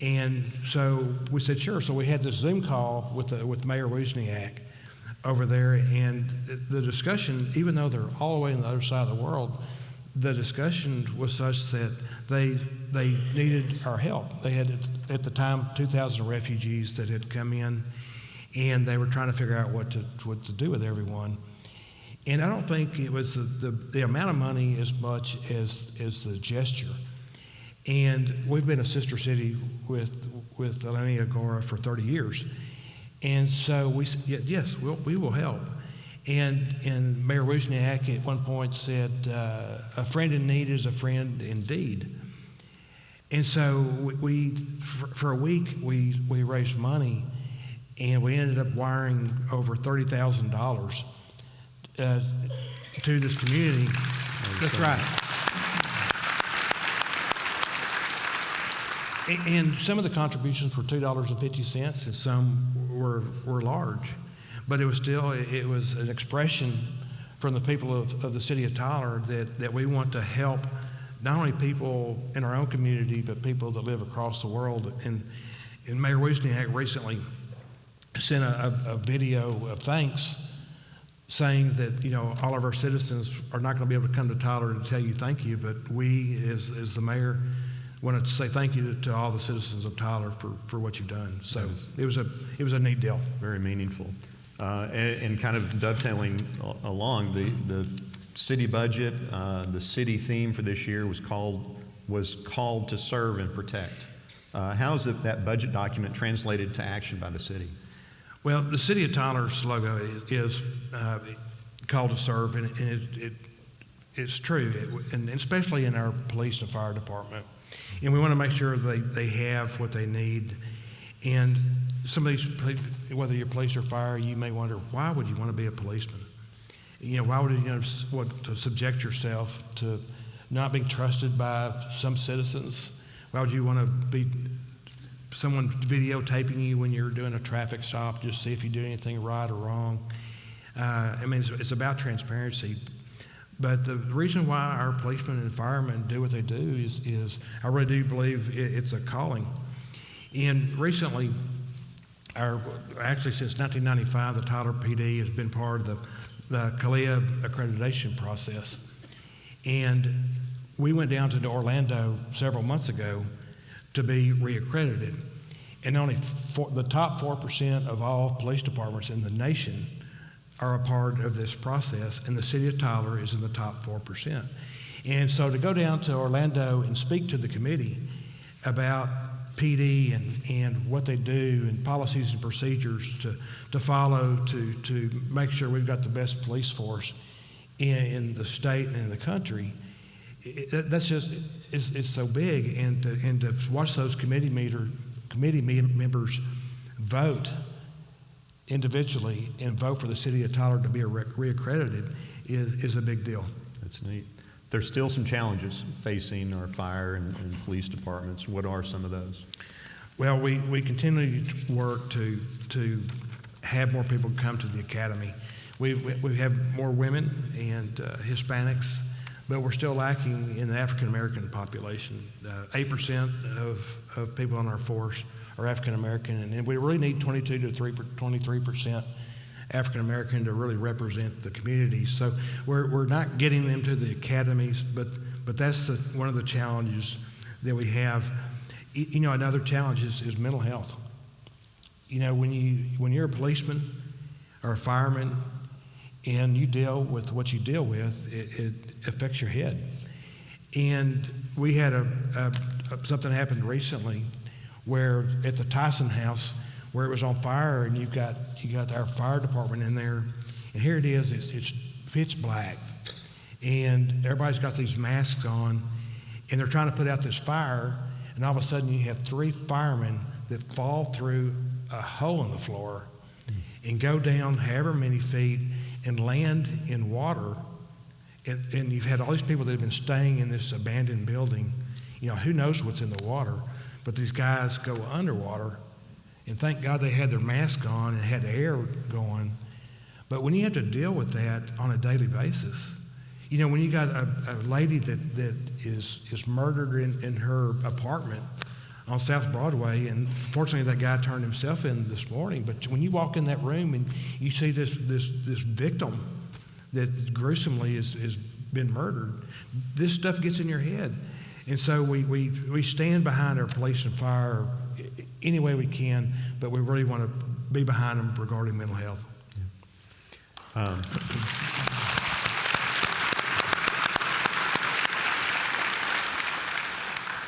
And so we said, sure. So we had this Zoom call with Mayor Wozniak over there, and the discussion, even though they're all the way on the other side of the world, the discussion was such that they needed our help. They had, at the time, 2,000 refugees that had come in, and they were trying to figure out what to do with everyone. And I don't think it was the amount of money as much as the gesture. And we've been a sister city with Atlanta Agora for 30 years. And so we said, yes, we will help. And Mayor Wozniak at one point said, a friend in need is a friend indeed. And so for a week, we raised money, and we ended up wiring over $30,000 to this community. That's right. And some of the contributions were $2.50, and some were large. But it was still, it was an expression from the people of the city of Tyler that we want to help not only people in our own community, but people that live across the world. And Mayor Wozniak recently sent a video of thanks, saying that, you know, all of our citizens are not going to be able to come to Tyler to tell you thank you, but we, as the mayor, wanted to say thank you to all the citizens of Tyler for what you've done. So it was a neat deal. Very meaningful. And kind of dovetailing along, the city budget, the city theme for this year was called to serve and protect. How is that budget document translated to action by the city? Well, the city of Tyler's logo is called to serve, and it's true, and especially in our police and fire department. And we want to make sure they have what they need. And some of these, whether you're police or fire, you may wonder, why would you want to be a policeman? You know, why would you want to subject yourself to not being trusted by some citizens? Why would you want to be someone videotaping you when you're doing a traffic stop, just see if you do anything right or wrong? I mean, it's about transparency. But the reason why our policemen and firemen do what they do is I really do believe it's a calling. And recently, actually since 1995, the Tyler PD has been part of the CALEA accreditation process. And we went down to Orlando several months ago to be reaccredited. And only the top 4% of all police departments in the nation are a part of this process, and the city of Tyler is in the top 4%. And so to go down to Orlando and speak to the committee about PD and what they do and policies and procedures to follow to make sure we've got the best police force in the state and in the country, that's just, it's so big. And to watch those committee members vote individually and vote for the city of Tyler to be reaccredited is a big deal. That's neat. There's still some challenges facing our fire and police departments. What are some of those? Well, we continue to work to have more people come to the academy. We have more women and Hispanics, but we're still lacking in the African American population. 8% of people on our force are African American, and we really need 23% African American to really represent the community. So we're not getting them to the academies, but that's one of the challenges that we have. You know, another challenge is mental health. You know, when you're a policeman or a fireman and you deal with what you deal with, it affects your head. And we had something happened recently where at the Tyson House, where it was on fire, and you got our fire department in there, and here it is, it's pitch black, and everybody's got these masks on, and they're trying to put out this fire, and all of a sudden you have 3 firemen that fall through a hole in the floor and go down however many feet and land in water, and you've had all these people that have been staying in this abandoned building. You know, who knows what's in the water, but these guys go underwater. And thank God they had their mask on and had the air going. But when you have to deal with that on a daily basis, you know, when you got a lady that is murdered in her apartment on South Broadway, and fortunately that guy turned himself in this morning, but when you walk in that room and you see this victim that gruesomely has been murdered, this stuff gets in your head. And so we stand behind our police and fire any way we can, but we really want to be behind them regarding mental health.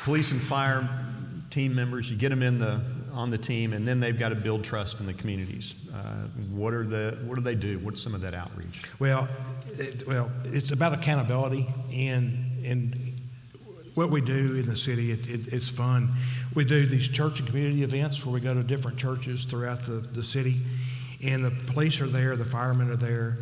police and fire team members, you get them on the team, and then they've got to build trust in the communities. What do they do? What's some of that outreach? Well, it's about accountability, and what we do in the city, it's fun. We do these church and community events where we go to different churches throughout the city, and the police are there, the firemen are there,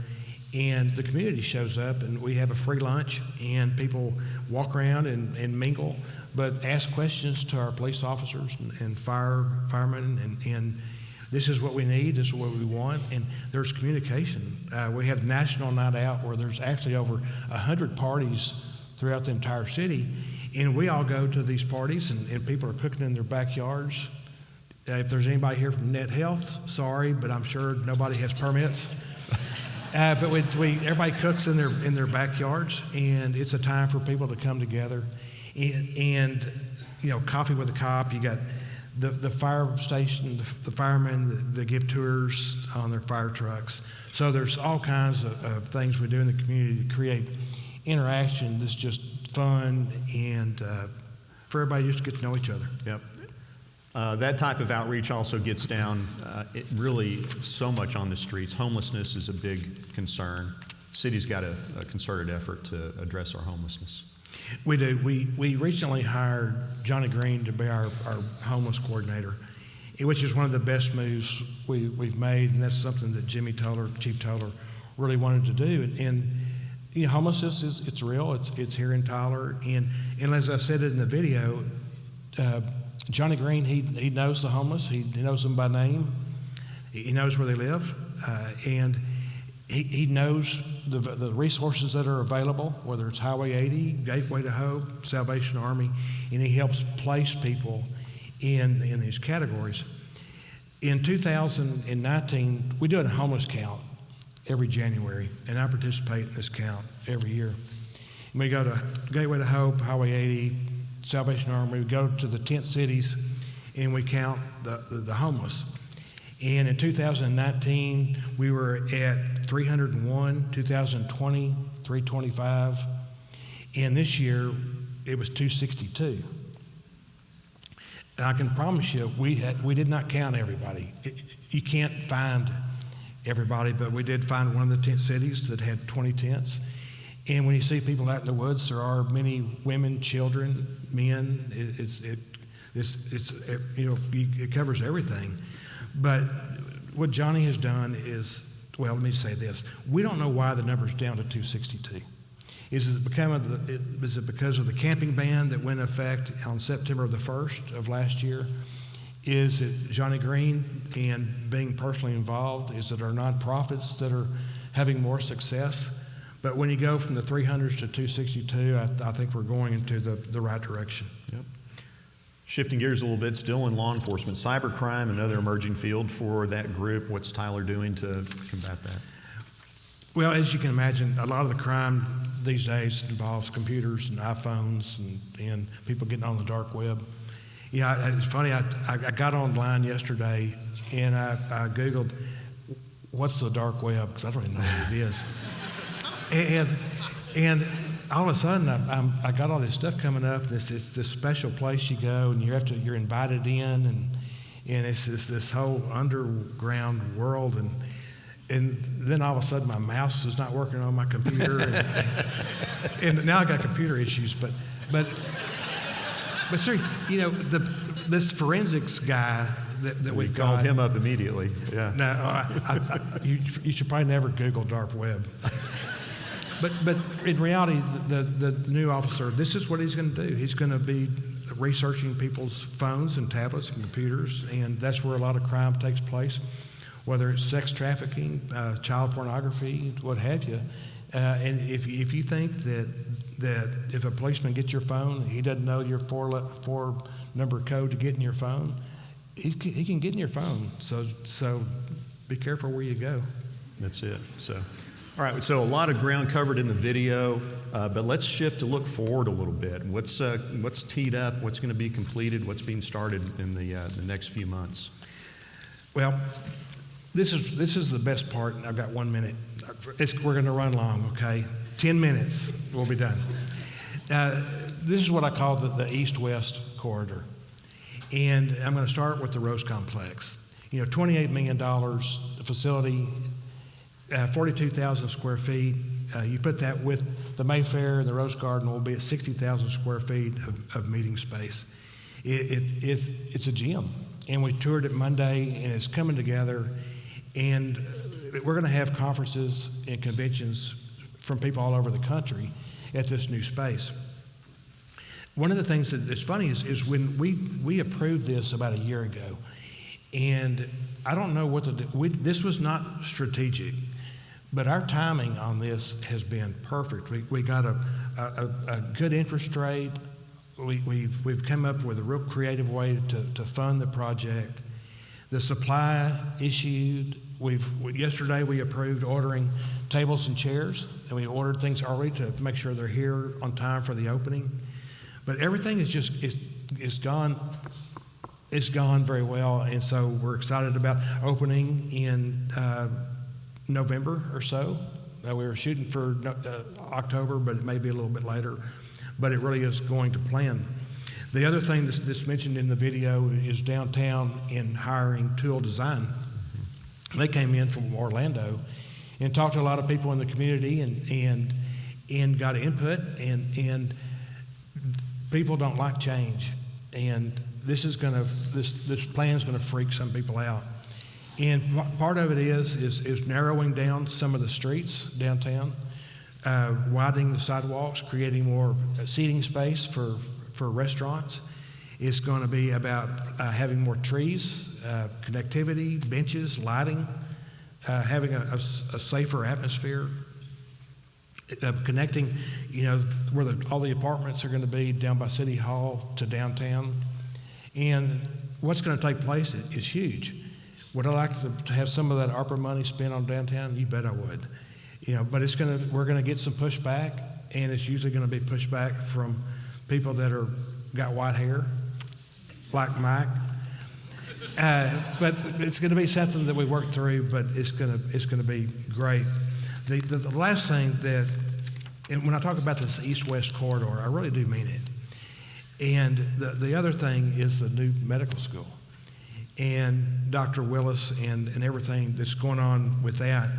and the community shows up, and we have a free lunch, and people walk around and mingle, but ask questions to our police officers and firemen, and this is what we need, this is what we want, and there's communication. We have National Night Out where there's actually over 100 parties throughout the entire city, and we all go to these parties, and people are cooking in their backyards. If there's anybody here from Net Health, sorry, but I'm sure nobody has permits. But everybody cooks in their backyards, and it's a time for people to come together. And you know, coffee with a cop. You got the fire station, the firemen that give tours on their fire trucks. So there's all kinds of things we do in the community to create interaction that's just fun and for everybody just to get to know each other. Yep. That type of outreach also gets down really so much on the streets. Homelessness is a big concern. The city's got a concerted effort to address our homelessness. We do. We recently hired Johnny Green to be our homeless coordinator, which is one of the best moves we've made, and that's something that Jimmy Toller, Chief Toller, really wanted to do. And you know, homelessness it's real. It's here in Tyler, and as I said in the video, Johnny Green he knows the homeless. He knows them by name. He knows where they live, and he knows the resources that are available, whether it's Highway 80, Gateway to Hope, Salvation Army, and he helps place people in these categories. In 2019, we do a homeless count every January, and I participate in this count every year. And we go to Gateway to Hope, Highway 80, Salvation Army. We go to the tent cities, and we count the homeless. And in 2019, we were at 301, 2020, 325, and this year it was 262. And I can promise you, we did not count everybody. You can't find everybody, but we did find one of the tent cities that had 20 tents. And when you see people out in the woods, there are many women, children, men. It covers everything. But what Johnny has done is, well, let me say this. We don't know why the number's down to 262. Is it because of the camping ban that went into effect on September the 1st of last year? Is it Johnny Green and being personally involved? Is it our nonprofits that are having more success? But when you go from the 300s to 262, I think we're going into the right direction. Yep. Shifting gears a little bit, still in law enforcement, cybercrime, another emerging field for that group. What's Tyler doing to combat that? Well, as you can imagine, a lot of the crime these days involves computers and iPhones and people getting on the dark web. You know, it's funny, I got online yesterday and I Googled, what's the dark web? Because I don't even know what it is. And all of a sudden, I got all this stuff coming up. And it's this special place you go, and you're invited in, and it's this whole underground world. And then all of a sudden, my mouse is not working on my computer, and now I got computer issues. But seriously, you know, this forensics guy that we called him up immediately. Yeah. No, you should probably never Google dark web. But in reality, the new officer, this is what he's going to do. He's going to be researching people's phones and tablets and computers, and that's where a lot of crime takes place, whether it's sex trafficking, child pornography, what have you. And if you think that if a policeman gets your phone, he doesn't know your four number code to get in your phone, he can get in your phone. So be careful where you go. That's it. So. All right, so a lot of ground covered in the video, but let's shift to look forward a little bit. What's teed up? What's going to be completed? What's being started in the next few months? Well, this is the best part. I've got 1 minute. We're going to run long, okay? 10 minutes, we'll be done. This is what I call the east-west corridor. And I'm going to start with the Rose Complex. You know, $28 million facility, 42,000 square feet. You put that with the Mayfair and the Rose Garden, will be at 60,000 square feet of meeting space. It's a gym. And we toured it Monday, and it's coming together. And we're going to have conferences and conventions from people all over the country at this new space. One of the things that's funny is when we approved this about a year ago, and I don't know what this was not strategic, but our timing on this has been perfect. We got a good interest rate. We've come up with a real creative way to fund the project. The supply issued. Yesterday we approved ordering tables and chairs, and we ordered things early to make sure they're here on time for the opening. But everything is just it's gone very well, and so we're excited about opening in November or so. We were shooting for October, but it may be a little bit later. But it really is going to plan. The other thing that's mentioned in the video is downtown in hiring Tool Design. They came in from Orlando and talked to a lot of people in the community and got input, and people don't like change, and this plan is going to freak some people out. And part of it is narrowing down some of the streets downtown, widening the sidewalks, creating more seating space for restaurants. It's going to be about having more trees, connectivity, benches, lighting, having a safer atmosphere, connecting, where all the apartments are going to be down by City Hall to downtown. And what's going to take place is huge. Would I like to have some of that ARPA money spent on downtown? You bet I would. But we're going to get some pushback, and it's usually going to be pushback from people that got white hair, like Mike. But it's going to be something that we work through, but it's going to be great. The last thing and when I talk about this east-west corridor, I really do mean it. And the other thing is the new medical school and Dr. Willis and everything that's going on with that.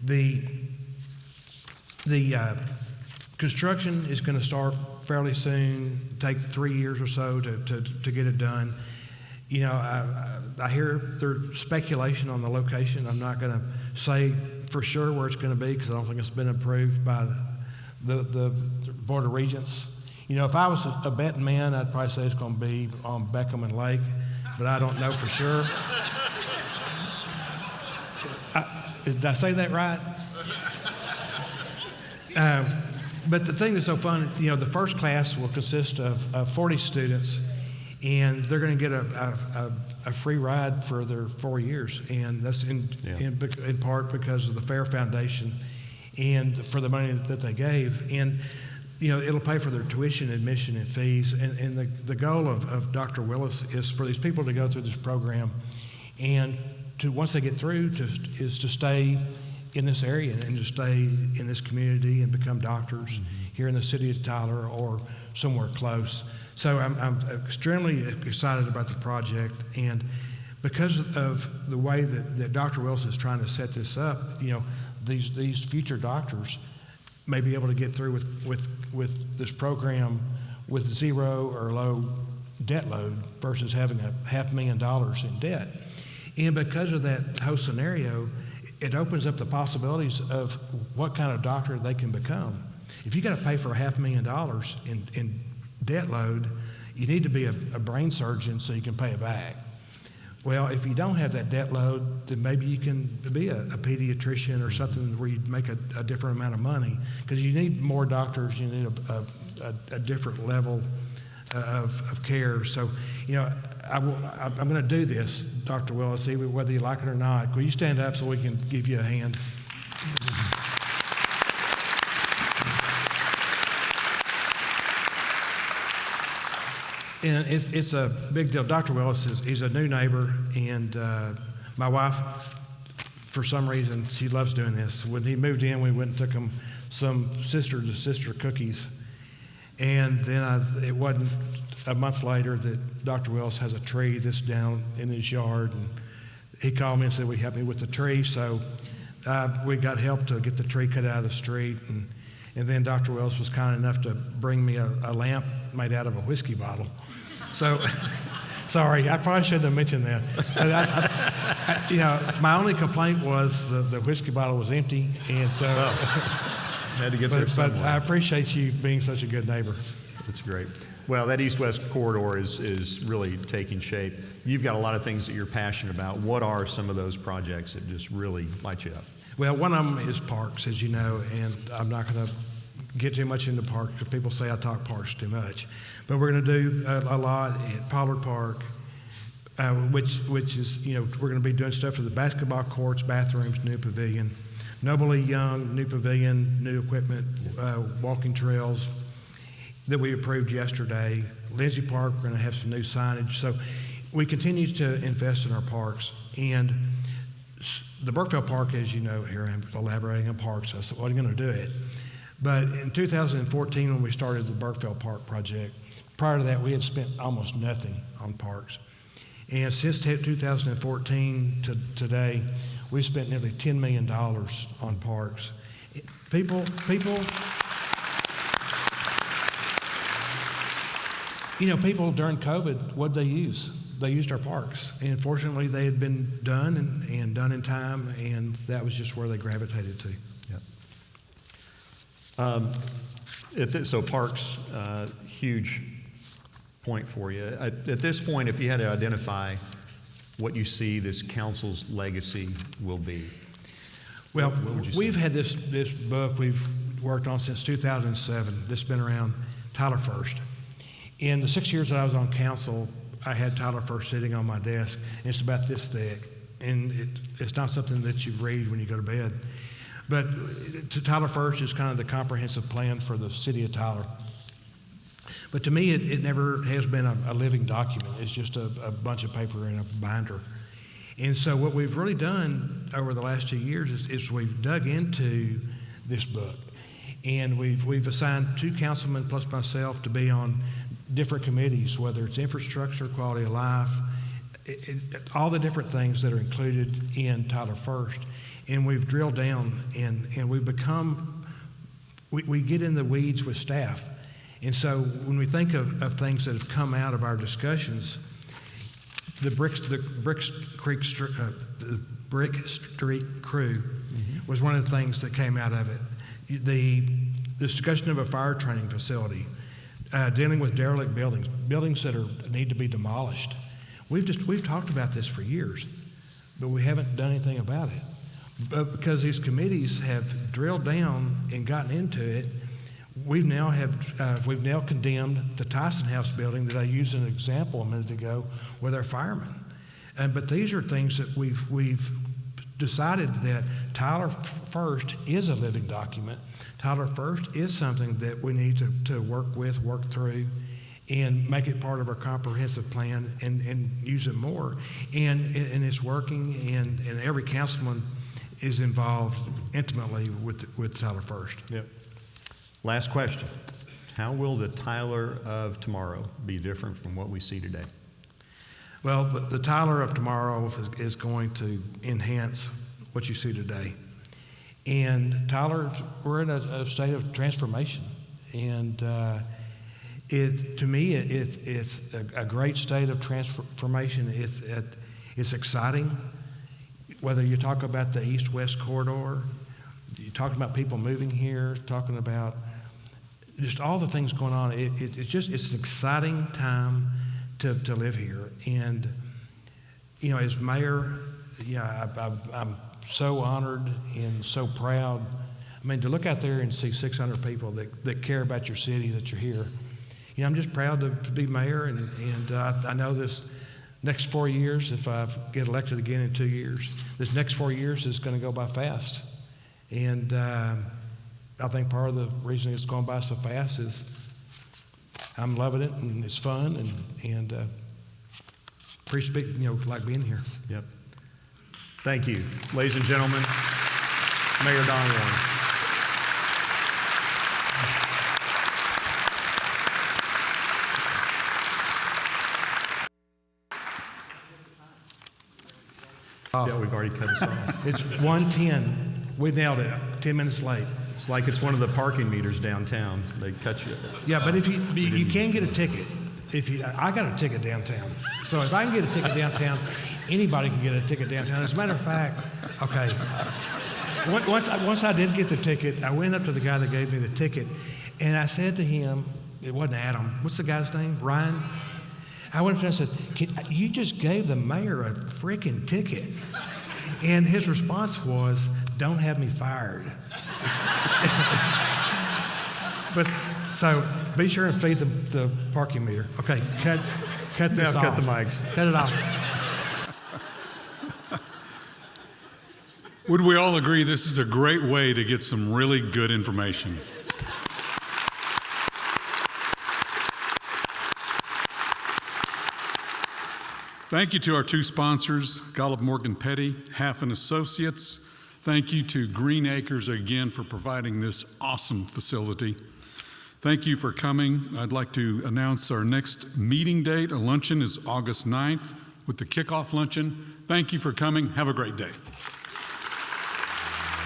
The construction is going to start fairly soon, take 3 years or so to get it done. I hear there's speculation on the location. I'm not going to say for sure where it's going to be because I don't think it's been approved by the Board of Regents. If I was a betting man, I'd probably say it's going to be on Beckham and Lake, but I don't know for sure. Did I say that right? But the thing that's so fun, the first class will consist of 40 students, and they're going to get a free ride for their 4 years, and that's in part because of the Fair Foundation and for the money that they gave. And it'll pay for their tuition, admission, and fees. And the goal of Dr. Willis is for these people to go through this program, and once they get through, is to stay in this area and to stay in this community and become doctors here in the city of Tyler or somewhere close. So I'm extremely excited about the project, and because of the way that Dr. Wilson is trying to set this up, these future doctors may be able to get through with this program with zero or low debt load versus having $500,000 in debt. And because of that whole scenario, it opens up the possibilities of what kind of doctor they can become. If you got to pay for $500,000 in debt load, you need to be a brain surgeon so you can pay it back. Well, if you don't have that debt load, then maybe you can be a pediatrician or something where you make a different amount of money, because you need more doctors, you need a different level of care. So, I'm going to do this, Dr. Willis, see whether you like it or not. Will you stand up so we can give you a hand? And it's a big deal. Dr. Willis he's a new neighbor, and my wife, for some reason, she loves doing this. When he moved in, we went and took him some sister-to-sister cookies, And then it wasn't a month later that Dr. Wells has a tree that's down in his yard, and he called me and said, "Will you help me with the tree?" So we got help to get the tree cut out of the street, and then Dr. Wells was kind enough to bring me a lamp made out of a whiskey bottle. So, sorry, I probably shouldn't have mentioned that. My only complaint was the whiskey bottle was empty, and so. Had to get there somewhere. But I appreciate you being such a good neighbor. That's great. Well, that east-west corridor is really taking shape. You've got a lot of things that you're passionate about. What are some of those projects that just really light you up? Well, one of them is parks, as you know, and I'm not going to get too much into parks because people say I talk parks too much. But we're going to do a lot at Pollard Park, which is, we're going to be doing stuff for the basketball courts, bathrooms, new pavilion. Noble E. Young, new pavilion, new equipment, walking trails that we approved yesterday. Lindsay Park, we're going to have some new signage. So we continue to invest in our parks. And the Burkeville Park, as you know, here I'm elaborating on parks. I said, well, I'm going to do it. But in 2014, when we started the Burkeville Park project, prior to that, we had spent almost nothing on parks. And since 2014 to today, we've spent nearly $10 million on parks. People, during COVID, what did they use? They used our parks. And fortunately, they had been done and done in time, and that was just where they gravitated to. Yep. So parks, huge point for you. At this point, if you had to identify what you see this council's legacy will be, well, what would you say? We've had this book we've worked on since 2007. This has been around, Tyler First. In the 6 years that I was on council, I had Tyler First sitting on my desk, and it's about this thick. And it's not something that you read when you go to bed. But Tyler First is kind of the comprehensive plan for the city of Tyler. But to me, it never has been a living document. It's just a bunch of paper in a binder. And so what we've really done over the last 2 years is we've dug into this book. And we've assigned 2 councilmen plus myself to be on different committees, whether it's infrastructure, quality of life, all the different things that are included in Tyler First. And we've drilled down and we get in the weeds with staff. And so when we think of things that have come out of our discussions, the Brick Street crew was one of the things that came out of it. The discussion of a fire training facility, dealing with derelict buildings that need to be demolished. We've talked about this for years, but we haven't done anything about it. But because these committees have drilled down and gotten into it, we've now condemned the Tyson House building that I used as an example a minute ago with our firemen. But these are things that we've decided that Tyler First is a living document. Tyler First is something that we need to work through, and make it part of our comprehensive plan and use it more. And it's working, and every councilman is involved intimately with Tyler First. Yep. Last question. How will the Tyler of tomorrow be different from what we see today? Well, the Tyler of tomorrow is going to enhance what you see today. And Tyler, we're in a state of transformation. And to me, it's a great state of transformation. It's exciting. Whether you talk about the east-west corridor, you talk about people moving here, talking about just all the things going on. It's an exciting time to live here. And, as mayor, I'm so honored and so proud. I mean, to look out there and see 600 people that care about your city, that you're here. I'm just proud to be mayor, and I know this next 4 years, if I get elected again in 2 years, this next 4 years is going to go by fast. And I think part of the reason it's going by so fast is I'm loving it, and it's fun, and appreciate, like being here. Yep. Thank you. Ladies and gentlemen, Mayor Don Warren. Yeah, we've already cut us off. It's 1:10. We nailed it. 10 minutes late. It's like it's one of the parking meters downtown. They cut you. Yeah, but if you can get a ticket. I got a ticket downtown. So if I can get a ticket downtown, anybody can get a ticket downtown. As a matter of fact, okay. Once I did get the ticket, I went up to the guy that gave me the ticket, and I said to him, it wasn't Adam. What's the guy's name? Ryan? I went up to him and said, you just gave the mayor a freaking ticket. And his response was, don't have me fired. But so be sure and feed the parking meter. Okay, cut this off. Cut the mics. Cut it off. Would we all agree this is a great way to get some really good information? Thank you to our two sponsors, Golub Morgan Petty, Half and Associates. Thank you to Green Acres again for providing this awesome facility. Thank you for coming. I'd like to announce our next meeting date. A luncheon is August 9th with the kickoff luncheon. Thank you for coming. Have a great day.